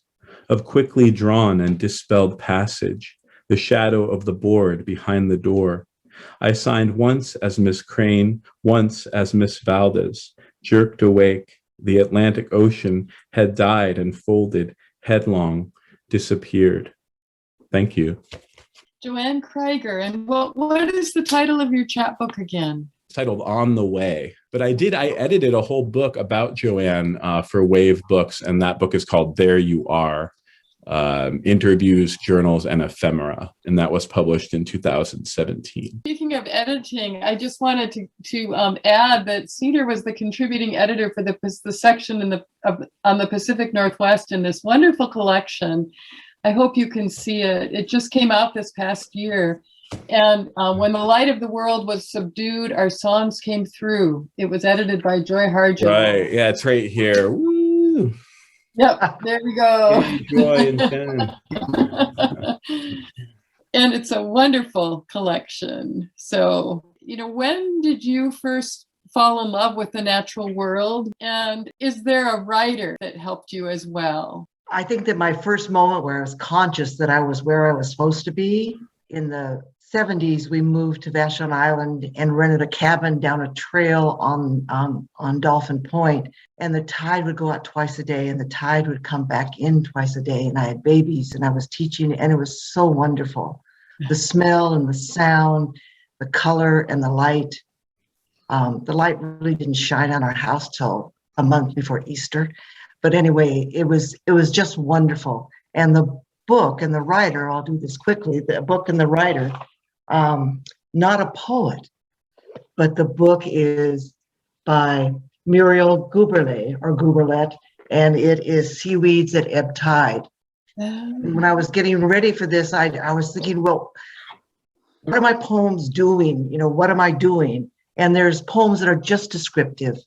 of quickly drawn and dispelled passage, the shadow of the board behind the door. I signed once as Miss Crane, once as Miss Valdez, jerked awake. The Atlantic Ocean had died and folded, headlong, disappeared. Thank you. Joanne Krieger. And what is the title of your chapbook again? It's titled On the Way. But I edited a whole book about Joanne for Wave Books, and that book is called There You Are, Interviews, Journals, and Ephemera. And that was published in 2017. Speaking of editing, I just wanted to add that Cedar was the contributing editor for the section on the Pacific Northwest in this wonderful collection. I hope you can see it. It just came out this past year. And when the light of the world was subdued, our songs came through. It was edited by Joy Harjo. Right. Yeah, it's right here. Woo. Yep, there we go. Joy and Jen. And it's a wonderful collection. So, when did you first fall in love with the natural world? And is there a writer that helped you as well? I think that my first moment where I was conscious that I was where I was supposed to be, in the 70s, we moved to Vashon Island and rented a cabin down a trail on Dolphin Point. And the tide would go out twice a day and the tide would come back in twice a day. And I had babies and I was teaching, and it was so wonderful. The smell and the sound, the color and the light. The light really didn't shine on our house till a month before Easter. But anyway, it was just wonderful. And the book and the writer, I'll do this quickly, the book and the writer, not a poet, but the book is by Muriel Guberlet, and it is Seaweeds at Ebb Tide. When I was getting ready for this, I was thinking, well, what are my poems doing? What am I doing? And there's poems that are just descriptive,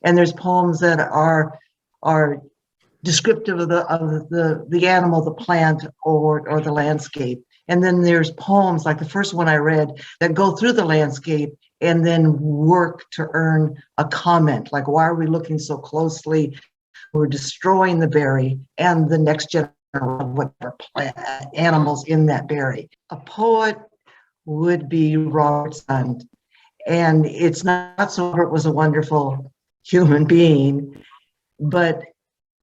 and there's poems that are descriptive of the animal, the plant, or the landscape. And then there's poems like the first one I read that go through the landscape and then work to earn a comment, like, why are we looking so closely? We're destroying the berry and the next generation of whatever animals in that berry. A poet would be Robert Sund. And it's not so Robert was a wonderful human being, but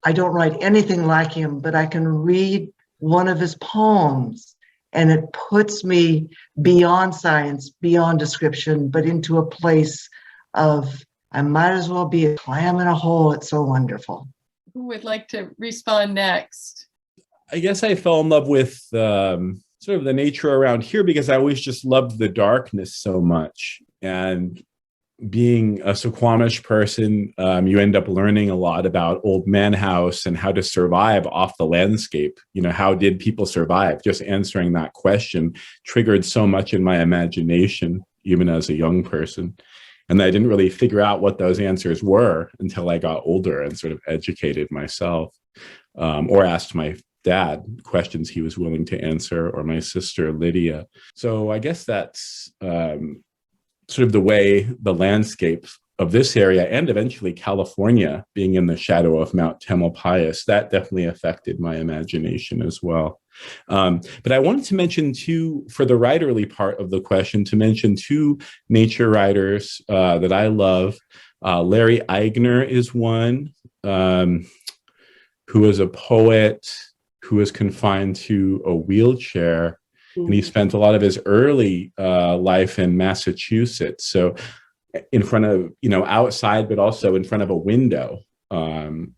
I don't write anything like him, but I can read one of his poems and it puts me beyond science, beyond description, but into a place of, I might as well be a clam in a hole. It's so wonderful. Who would like to respond next? I guess I fell in love with sort of the nature around here because I always just loved the darkness so much. And being a Suquamish person, you end up learning a lot about Old Man House and how to survive off the landscape. How did people survive? Just answering that question triggered so much in my imagination, even as a young person. And I didn't really figure out what those answers were until I got older and sort of educated myself, or asked my dad questions he was willing to answer, or my sister Lydia. So I guess that's sort of the way the landscape of this area, and eventually California, being in the shadow of Mount Tamalpais, that definitely affected my imagination as well. But I wanted to mention for the writerly part of the question, to mention two nature writers that I love. Larry Eigner is one, who is a poet who was confined to a wheelchair. And he spent a lot of his early life in Massachusetts. So in front of, outside, but also in front of a window. And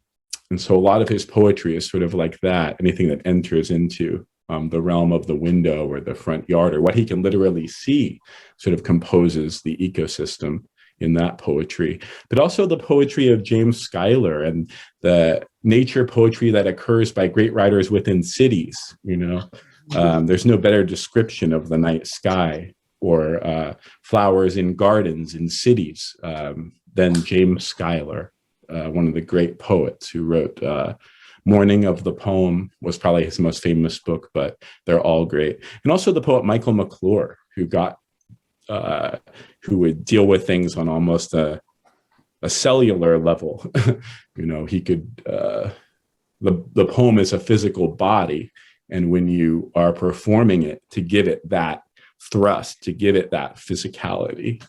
so a lot of his poetry is sort of like that, anything that enters into the realm of the window or the front yard, or what he can literally see, sort of composes the ecosystem in that poetry. But also the poetry of James Schuyler and the nature poetry that occurs by great writers within cities, There's no better description of the night sky or flowers in gardens in cities than James Schuyler. one of the great poets who wrote Morning of the Poem was probably his most famous book, but they're all great. And also the poet Michael McClure, who would deal with things on almost a cellular level. He could, the poem is a physical body. And when you are performing it, to give it that thrust, to give it that physicality.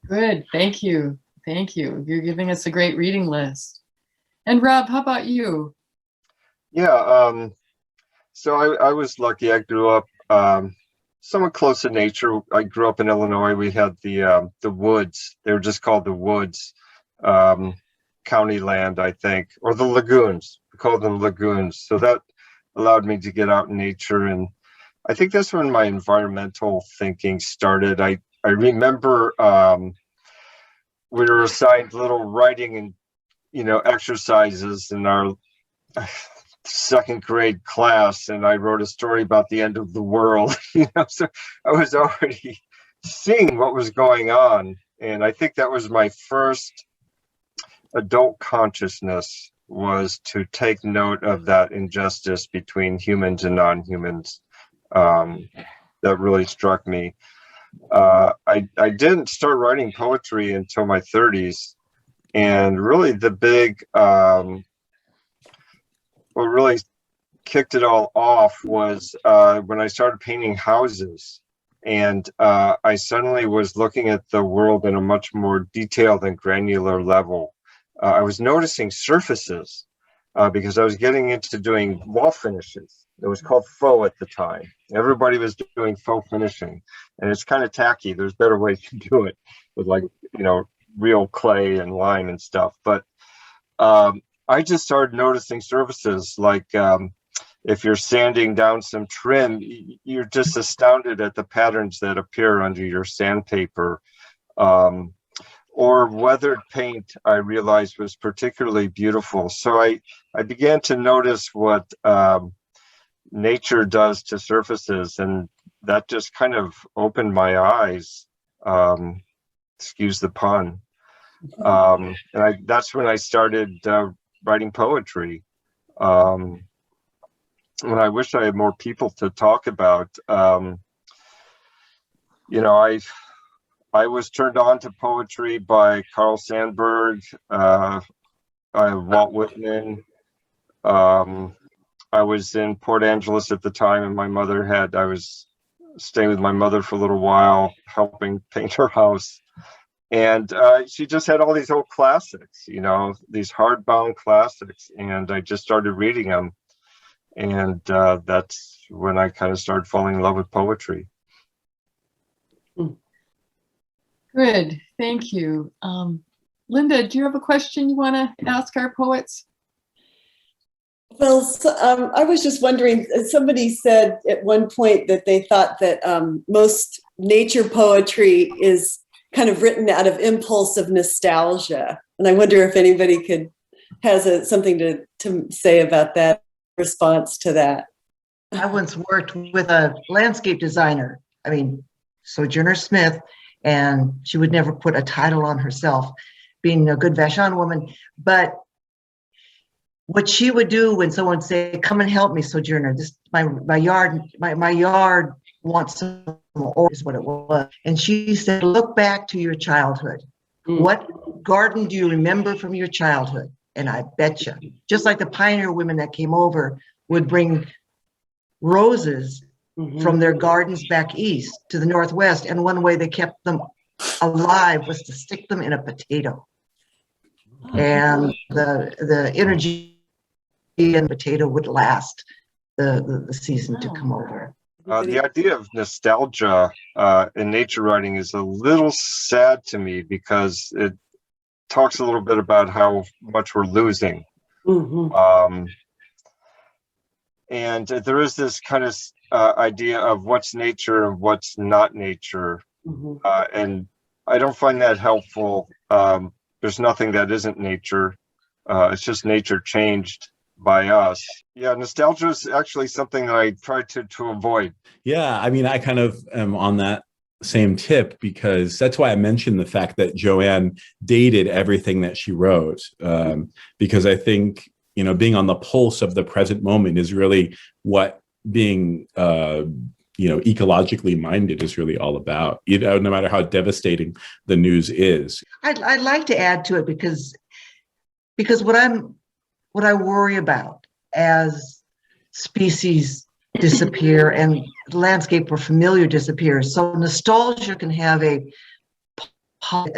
Good. Thank you. Thank you. You're giving us a great reading list. And Rob, how about you? Yeah, so I was lucky. I grew up somewhat close to nature. I grew up in Illinois. We had the woods. They were just called the woods, county land, I think, or the lagoons. We called them lagoons. So that allowed me to get out in nature, and I think that's when my environmental thinking started. I remember we were assigned little writing and exercises in our second grade class, and I wrote a story about the end of the world. So I was already seeing what was going on, and I think that was my first adult consciousness, was to take note of that injustice between humans and non-humans. That really struck me. I didn't start writing poetry until my 30s, and really the big what really kicked it all off was when I started painting houses, and I suddenly was looking at the world in a much more detailed and granular level. I was noticing surfaces because I was getting into doing wall finishes. It was called faux at the time. Everybody was doing faux finishing, and it's kind of tacky. There's better ways to do it with, like, real clay and lime and stuff. But I just started noticing surfaces, like if you're sanding down some trim, you're just astounded at the patterns that appear under your sandpaper. Or weathered paint, I realized, was particularly beautiful. So I began to notice what nature does to surfaces, and that just kind of opened my eyes. Excuse the pun. And that's when I started writing poetry. And I wish I had more people to talk about. I was turned on to poetry by Carl Sandburg, Walt Whitman. I was in Port Angeles at the time, and I was staying with my mother for a little while, helping paint her house. And she just had all these old classics, these hardbound classics. And I just started reading them. And that's when I kind of started falling in love with poetry. Good. Thank you. Linda, do you have a question you want to ask our poets? Well, I was just wondering, somebody said at one point that they thought that most nature poetry is kind of written out of impulsive nostalgia. And I wonder if anybody has something to say about that, response to that. I once worked with a landscape designer, Sojourner Smith, and she would never put a title on herself, being a good Vashon woman. But what she would do when someone would say, "Come and help me, Sojourner, this my yard wants some more," is what it was. And she said, "Look back to your childhood. What garden do you remember from your childhood?" And I bet you, just like the pioneer women that came over would bring roses from their gardens back east to the Northwest, and one way they kept them alive was to stick them in a potato. And the energy in the potato would last the season to come over. The idea of nostalgia in nature writing is a little sad to me, because it talks a little bit about how much we're losing. And there is this kind of idea of what's nature and what's not nature. And I don't find that helpful. There's nothing that isn't nature. It's just nature changed by us. Yeah, nostalgia is actually something that I try to avoid. Yeah, I kind of am on that same tip, because that's why I mentioned the fact that Joanne dated everything that she wrote, because I think, you know, being on the pulse of the present moment is really what being, you know, ecologically minded is really all about, you know, no matter how devastating the news is. I'd like to add to it because what I worry about as species disappear and the landscape or familiar disappears. So nostalgia can have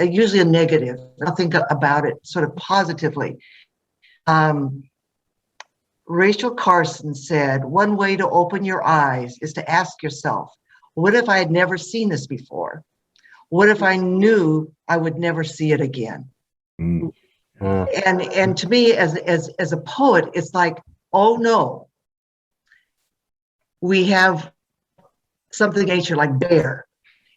usually a negative. I'll think about it sort of positively. Rachel Carson said, one way to open your eyes is to ask yourself, what if I had never seen this before? What if I knew I would never see it again? Mm. And to me, as a poet, it's like, oh no, we have something in nature like bear.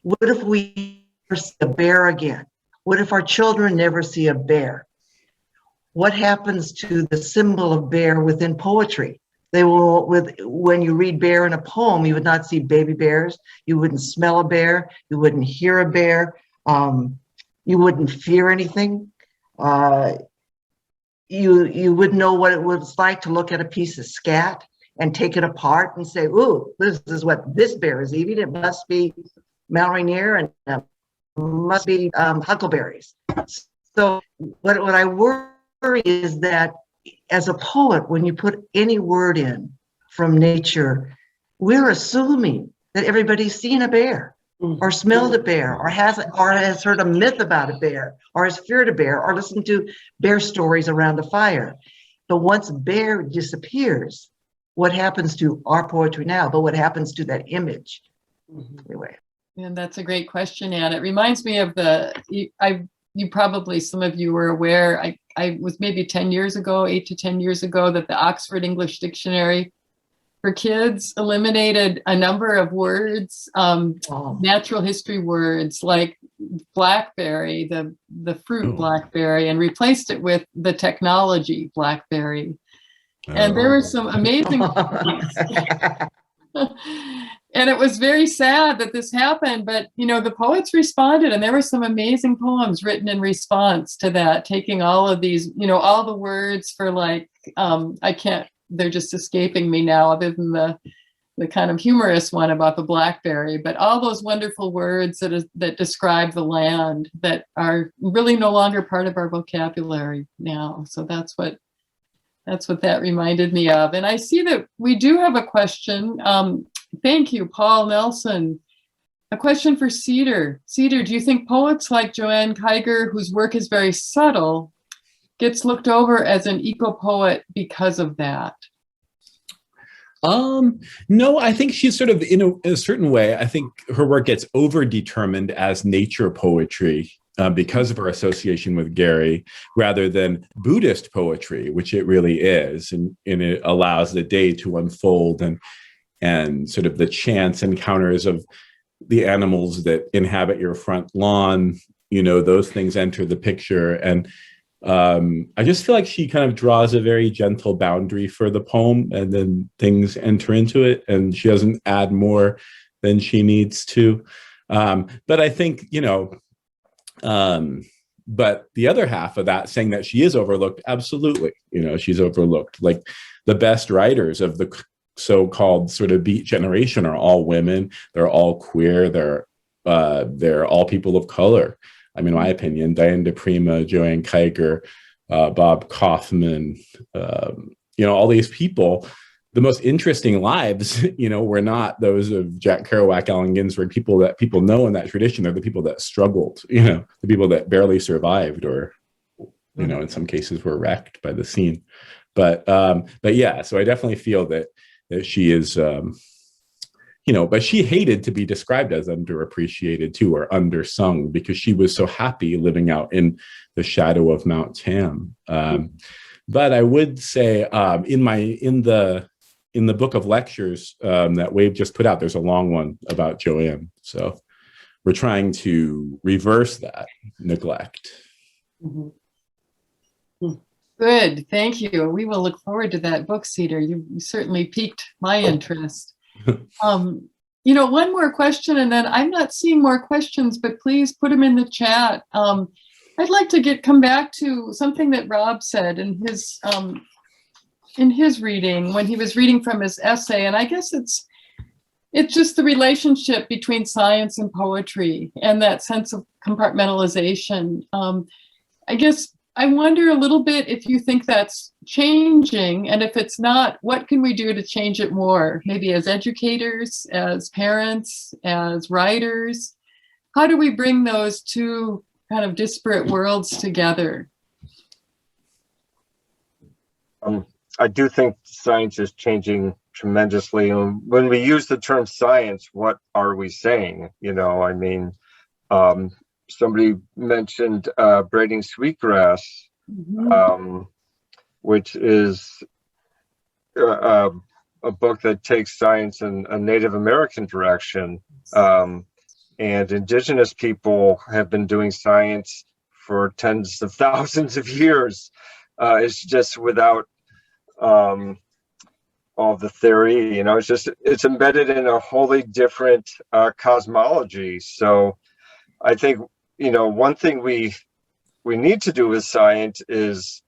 What if we never see a bear again? What if our children never see a bear? What happens to the symbol of bear within poetry? They will, when you read bear in a poem, you would not see baby bears. You wouldn't smell a bear. You wouldn't hear a bear. You wouldn't fear anything. You wouldn't know what it was like to look at a piece of scat and take it apart and say, ooh, this is what this bear is eating. It must be Mount Rainier and must be huckleberries. So what I worry is that as a poet, when you put any word in from nature, we're assuming that everybody's seen a bear or smelled a bear or has heard a myth about a bear or has feared a bear or listened to bear stories around a fire. But once bear disappears, what happens to our poetry now, but what happens to that image? Anyway. And that's a great question, Anne. It reminds me of you probably, some of you were aware, I was maybe 10 years ago, 8 to 10 years ago, that the Oxford English Dictionary for kids eliminated a number of words, natural history words like blackberry, the fruit blackberry, and replaced it with the technology blackberry. And there were some amazing and it was very sad that this happened, but you know, the poets responded, and there were some amazing poems written in response to that, taking all of these, you know, all the words for like, they're just escaping me now, other than the kind of humorous one about the blackberry, but all those wonderful words that describe the land that are really no longer part of our vocabulary now. So that's what that reminded me of. And I see that we do have a question. Thank you, Paul Nelson. A question for Cedar. Cedar, do you think poets like Joanne Kiger, whose work is very subtle, gets looked over as an eco-poet because of that? No, I think she's sort of, in a certain way, I think her work gets over-determined as nature poetry because of her association with Gary, rather than Buddhist poetry, which it really is. And it allows the day to unfold and sort of the chance encounters of the animals that inhabit your front lawn, you know, those things enter the picture. And I just feel like she kind of draws a very gentle boundary for the poem, and then things enter into it, and she doesn't add more than she needs to. But I think, you know, but the other half of that, saying that she is overlooked, absolutely, you know, she's overlooked. Like the best writers of the so-called sort of Beat generation are all women. They're all queer. They're all people of color. I mean, in my opinion, Diane DePrima, Joanne Kiger, Bob Kaufman, you know, all these people, the most interesting lives, you know, were not those of Jack Kerouac, Allen Ginsberg, people that people know in that tradition. They're the people that struggled, you know, the people that barely survived, or, you know, in some cases were wrecked by the scene. But yeah, so I definitely feel that she is, you know, but she hated to be described as underappreciated too, or undersung, because she was so happy living out in the shadow of Mount Tam. But I would say in the book of lectures that Wave just put out, there's a long one about Joanne. So we're trying to reverse that neglect. Mm-hmm. Good, thank you. We will look forward to that book, Cedar. You certainly piqued my interest. one more question, and then I'm not seeing more questions, but please put them in the chat. I'd like to come back to something that Rob said in his reading when he was reading from his essay, and I guess it's just the relationship between science and poetry and that sense of compartmentalization. I guess I wonder a little bit if you think that's changing, and if it's not, what can we do to change it more? Maybe as educators, as parents, as writers, how do we bring those two kind of disparate worlds together? I do think science is changing tremendously. And when we use the term science, what are we saying? Somebody mentioned braiding sweetgrass, which is a book that takes science in a Native American direction. And indigenous people have been doing science for tens of thousands of years. It's just without all the theory, it's embedded in a wholly different cosmology. So I think, one thing we need to do with science is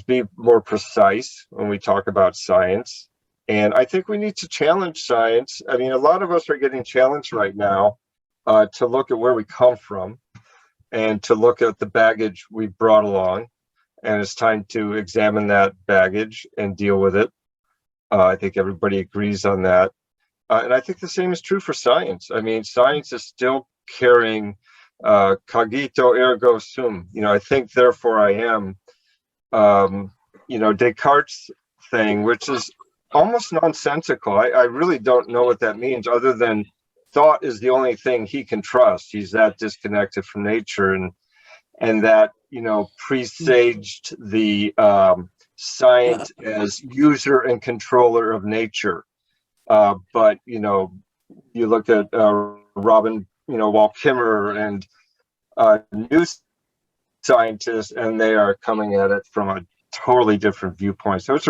be more precise when we talk about science. And I think we need to challenge science. A lot of us are getting challenged right now to look at where we come from and to look at the baggage we brought along. And it's time to examine that baggage and deal with it. I think everybody agrees on that. And I think the same is true for science. Science is still carrying cogito ergo sum. I think, therefore I am. Descartes' thing, which is almost nonsensical. I really don't know what that means, other than thought is the only thing he can trust. He's that disconnected from nature, and that presaged the science as user and controller of nature. But you look at Robin Wall Kimmerer and new scientists, and they are coming at it from a totally different viewpoint. So it's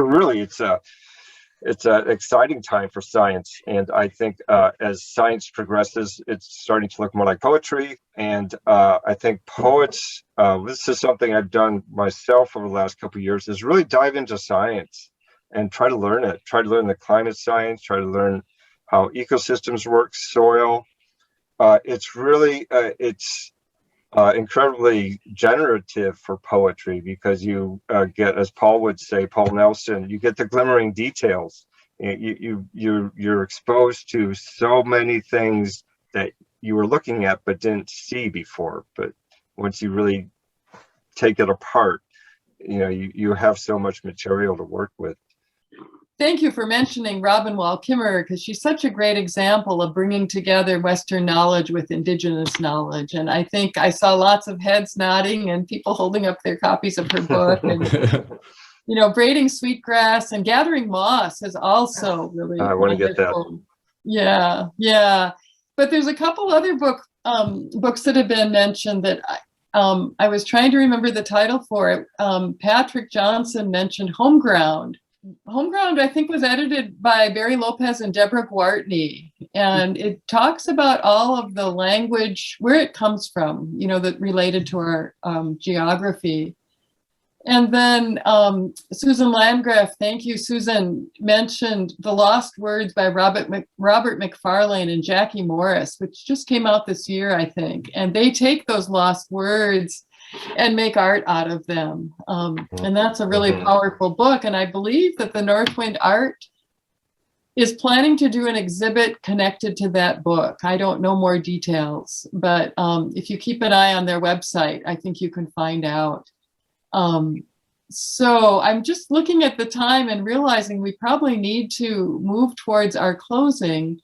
an exciting time for science. And I think as science progresses, it's starting to look more like poetry. And I think poets, this is something I've done myself over the last couple of years, is really dive into science and try to learn it. Try to learn the climate science, try to learn how ecosystems work, soil. It's really, incredibly generative for poetry, because you get, as Paul would say, Paul Nelson, you get the glimmering details. You're exposed to so many things that you were looking at but didn't see before. But once you really take it apart, you have so much material to work with. Thank you for mentioning Robin Wall Kimmerer, because she's such a great example of bringing together Western knowledge with Indigenous knowledge. And I think I saw lots of heads nodding and people holding up their copies of her book. And, braiding sweetgrass and gathering moss is also really I want to get that. Yeah. But there's a couple other books that have been mentioned that I was trying to remember the title for it. Patrick Johnson mentioned Homeground. Homeground, I think, was edited by Barry Lopez and Deborah Gwartney, and it talks about all of the language, where it comes from, that related to our geography. And then Susan Landgraf, thank you, Susan, mentioned The Lost Words by Robert McFarlane and Jackie Morris, which just came out this year, I think. And they take those lost words and make art out of them. And that's a really powerful book. And I believe that the Northwind Art is planning to do an exhibit connected to that book. I don't know more details, but if you keep an eye on their website, I think you can find out. So I'm just looking at the time and realizing we probably need to move towards our closing.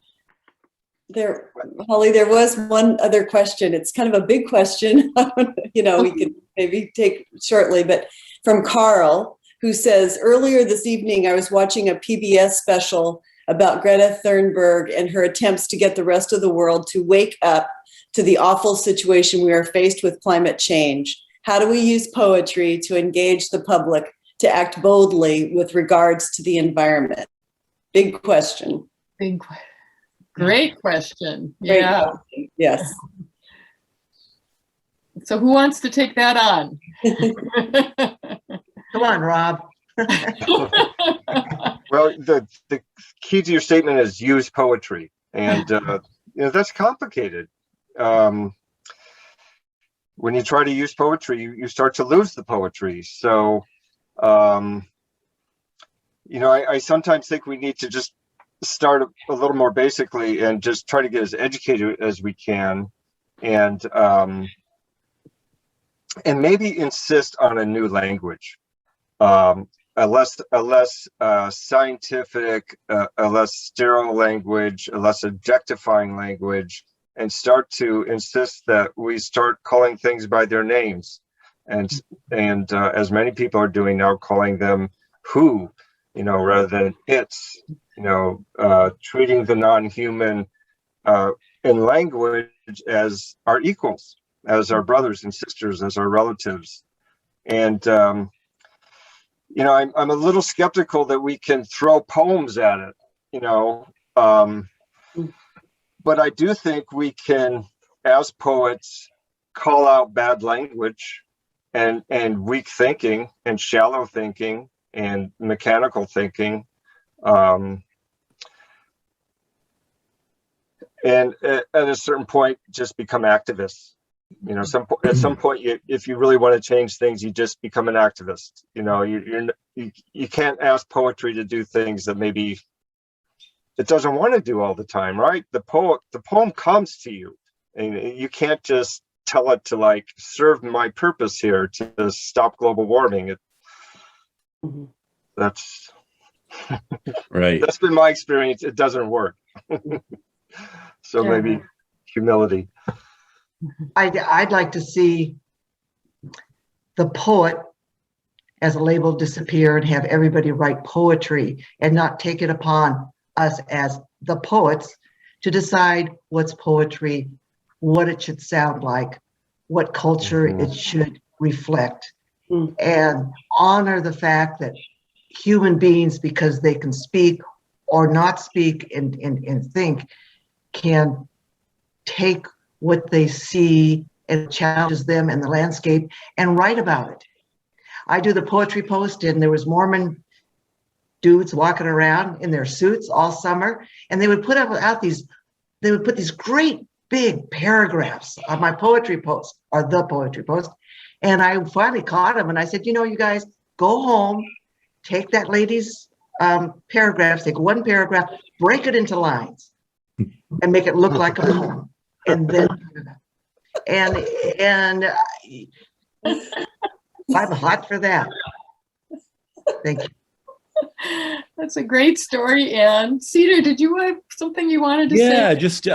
Holly, there was one other question. It's kind of a big question. We could maybe take shortly, but from Carl, who says, earlier this evening, I was watching a PBS special about Greta Thunberg and her attempts to get the rest of the world to wake up to the awful situation we are faced with climate change. How do we use poetry to engage the public to act boldly with regards to the environment? Big question. Great question. Great Yeah. question. Yes. So who wants to take that on? Come on, Rob. Well, the key to your statement is use poetry, and that's complicated. When you try to use poetry, you start to lose the poetry. So, I sometimes think we need to just start a little more basically and just try to get as educated as we can, and maybe insist on a new language, a less scientific, a less sterile language, a less objectifying language, and start to insist that we start calling things by their names, and as many people are doing now, calling them who, rather than it's, treating the non-human in language as our equals, as our brothers and sisters, as our relatives. And I'm a little skeptical that we can throw poems at it, but I do think we can, as poets, call out bad language and weak thinking and shallow thinking and mechanical thinking. And at a certain point, just become activists. At some point, if you really want to change things, you just become an activist. You can't ask poetry to do things that maybe it doesn't want to do all the time, right? The poem comes to you, and you can't just tell it to serve my purpose here to stop global warming. That's Right. That's been my experience. It doesn't work. So Yeah. maybe humility. I'd like to see the poet as a label disappear and have everybody write poetry and not take it upon us as the poets to decide what's poetry, what it should sound like, what culture it should reflect, and honor the fact that human beings, because they can speak or not speak and think, can take what they see and challenges them in the landscape and write about it. I do the poetry post, and there was Mormon dudes walking around in their suits all summer, and they would put these great big paragraphs on my poetry post, or the poetry post. And I finally caught them, and I said, you guys, go home, take that lady's paragraphs, take one paragraph, break it into lines, and make it look like a poem. And then, and I'm hot for that. Thank you. That's a great story, Anne. Cedar, did you have something you wanted to say? Yeah, just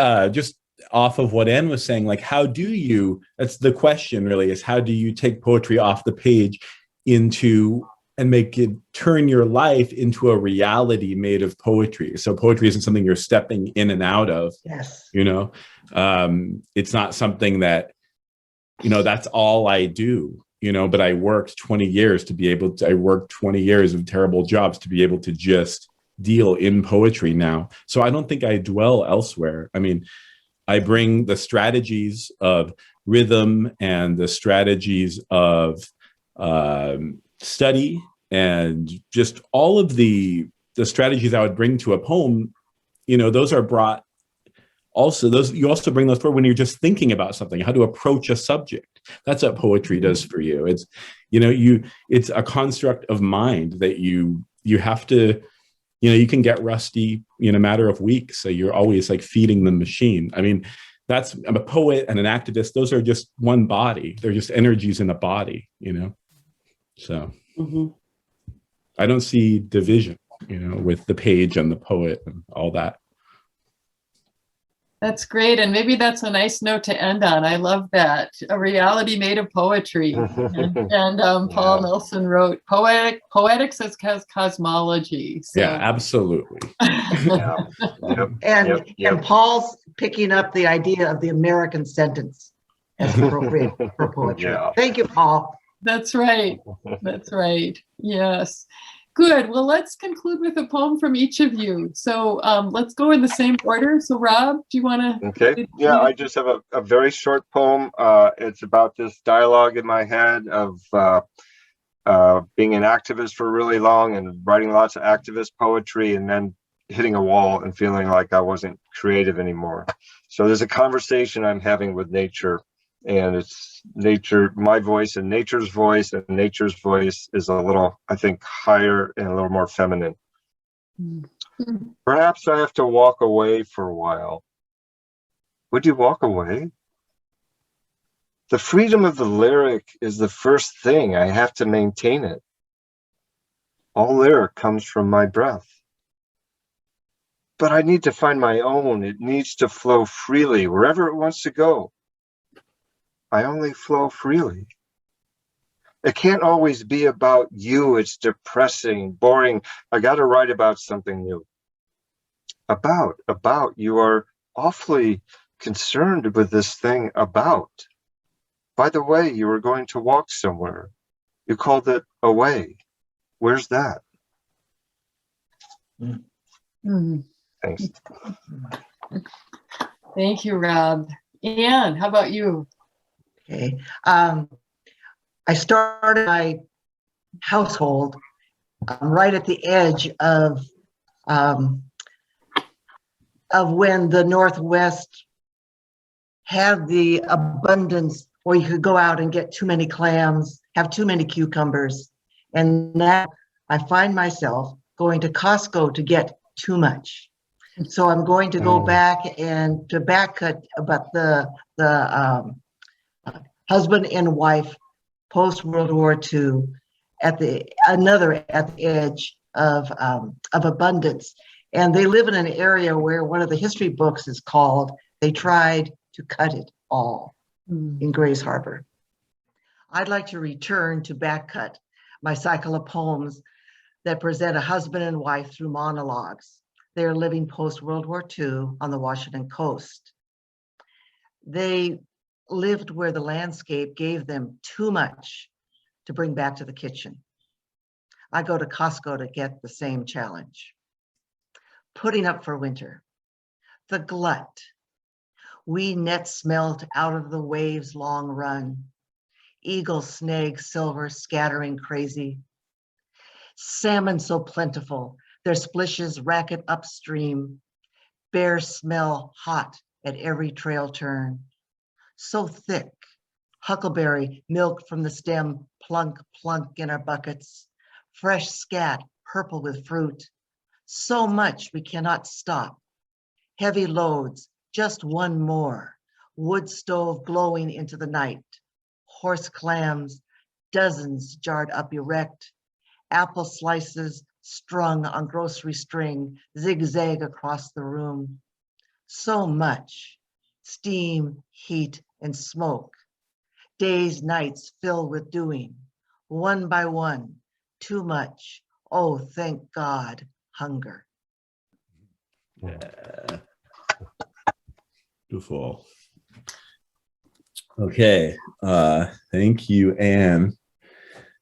off of what Anne was saying, how do you, that's the question really, is how do you take poetry off the page into and make it turn your life into a reality made of poetry? So poetry isn't something you're stepping in and out of. Yes. It's not something that, that's all I do, but I worked 20 years I worked 20 years of terrible jobs to be able to just deal in poetry now. So I don't think I dwell elsewhere. I mean, I bring the strategies of rhythm and the strategies of study and just all of the strategies I would bring to a poem, those are brought also, you also bring those forward when you're just thinking about something, how to approach a subject. That's what poetry does for you. It's, it's a construct of mind that you have to, you can get rusty in a matter of weeks. So you're always feeding the machine. I mean, I'm a poet and an activist. Those are just one body. They're just energies in a body, So I don't see division, with the page and the poet and all that. That's great. And maybe that's a nice note to end on. I love that. A reality made of poetry. And Paul Nelson wrote, poetics as cosmology. So. Yeah, absolutely. Yeah. And Paul's picking up the idea of the American sentence as appropriate for poetry. Yeah. Thank you, Paul. That's right. That's right. Yes. Good. Well, let's conclude with a poem from each of you. So let's go in the same order. So Rob, do you want to? Okay. Yeah, I just have a very short poem. It's about this dialogue in my head of being an activist for really long and writing lots of activist poetry, and then hitting a wall and feeling like I wasn't creative anymore. So there's a conversation I'm having with nature, and it's nature, my voice and nature's voice, and nature's voice is a little, I think, higher and a little more feminine. Perhaps I have to walk away for a while. Would you walk away? The freedom of the lyric is the first thing. I have to maintain it. All lyric comes from my breath. But I need to find my own. It needs to flow freely wherever it wants to go. I only flow freely. It can't always be about you. It's depressing, boring. I got to write about something new. About, you are awfully concerned with this thing about. By the way, you were going to walk somewhere. You called it away. Where's that? Thanks. Thank you, Rob. Anne, how about you? Okay. I started my household right at the edge of when the Northwest had the abundance where you could go out and get too many clams, have too many cucumbers. And now I find myself going to Costco to get too much. So I'm going to go back and to back cut about the husband and wife post World War II at the edge of abundance. And they live in an area where one of the history books is called "They Tried to Cut It All" in Grays Harbor. I'd like to return to Back Cut, my cycle of poems that present a husband and wife through monologues. They are living post World War II on the Washington coast. They lived where the landscape gave them too much to bring back to the kitchen. I go to Costco to get the same challenge. Putting up for winter. The glut. We net smelt out of the waves' long run. Eagle, snag, silver, scattering crazy. Salmon so plentiful, their splishes racket upstream. Bear smell hot at every trail turn. So thick, huckleberry milk from the stem, plunk, plunk in our buckets. Fresh scat, purple with fruit. So much we cannot stop. Heavy loads, just one more. Wood stove glowing into the night. Horse clams, dozens jarred up erect. Apple slices strung on grocery string, zigzag across the room. So much. Steam, heat, and smoke. Days, nights filled with doing. One by one, too much. Oh, thank God, hunger. Yeah. Beautiful. Okay. Thank you, Anne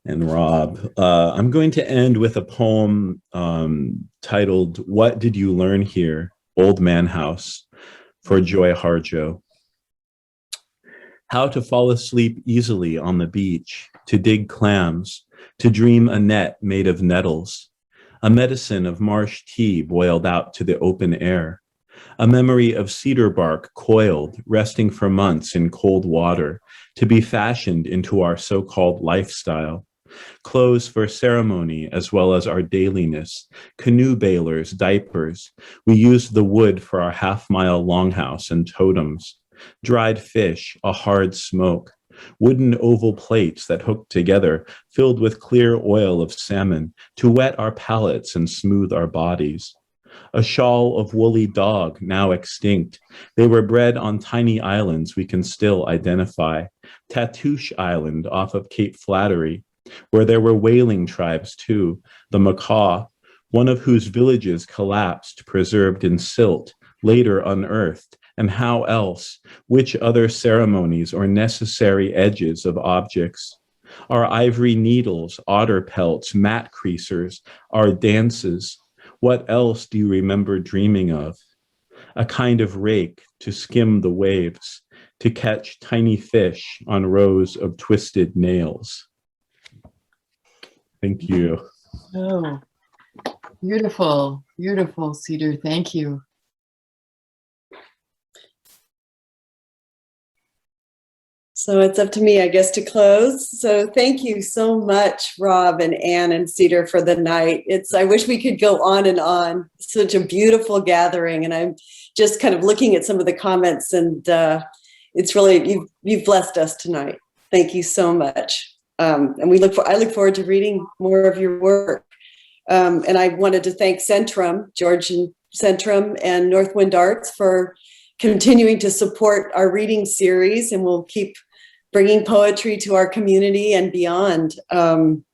and Rob. I'm going to end with a poem titled "What Did You Learn Here, Old Man House?" for Joy Harjo. How to fall asleep easily on the beach, to dig clams, to dream a net made of nettles, a medicine of marsh tea boiled out to the open air, a memory of cedar bark coiled, resting for months in cold water, to be fashioned into our so-called lifestyle, clothes for ceremony as well as our dailiness, canoe bailers, diapers. We used the wood for our half-mile longhouse and totems, dried fish, a hard smoke, wooden oval plates that hooked together, filled with clear oil of salmon to wet our palates and smooth our bodies. A shawl of woolly dog, now extinct. They were bred on tiny islands we can still identify. Tatoosh Island off of Cape Flattery, where there were whaling tribes too, the Macaw, one of whose villages collapsed, preserved in silt, later unearthed. And how else? Which other ceremonies or necessary edges of objects? Our ivory needles, otter pelts, mat creasers, our dances. What else do you remember dreaming of? A kind of rake to skim the waves, to catch tiny fish on rows of twisted nails. Thank you. Oh, beautiful, beautiful, Cedar. Thank you. So it's up to me, I guess, to close. So thank you so much, Rob and Anne and Cedar, for the night. I wish we could go on and on. Such a beautiful gathering. And I'm just kind of looking at some of the comments, and it's really, you've blessed us tonight. Thank you so much. And I look forward to reading more of your work. And I wanted to thank Centrum, Georgian Centrum and Northwind Arts for continuing to support our reading series, and we'll keep bringing poetry to our community and beyond. And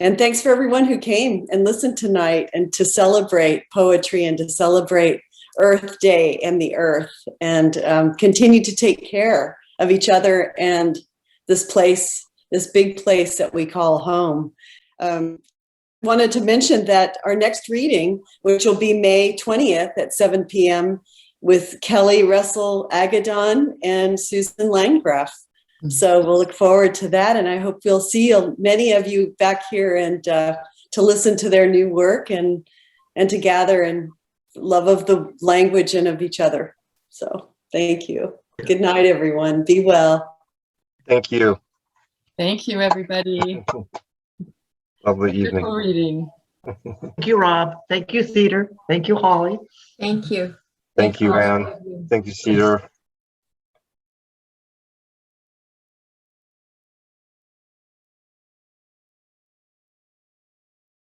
thanks for everyone who came and listened tonight, and to celebrate poetry and to celebrate Earth Day and the earth, and continue to take care of each other and this place, this big place that we call home. Wanted to mention that our next reading, which will be May 20th at 7 p.m. with Kelly Russell Agadon and Susan Landgraf. So we'll look forward to that, and I hope we'll see many of you back here, and to listen to their new work, and to gather in love of the language and of each other. So thank you. Good night, everyone. Be well. Thank you. Thank you, everybody. Lovely evening. Wonderful reading. Thank you, Rob. Thank you, Cedar. Thank you, Holly. Thank you. Thank you, all Anne. of you. Thank you, Cedar.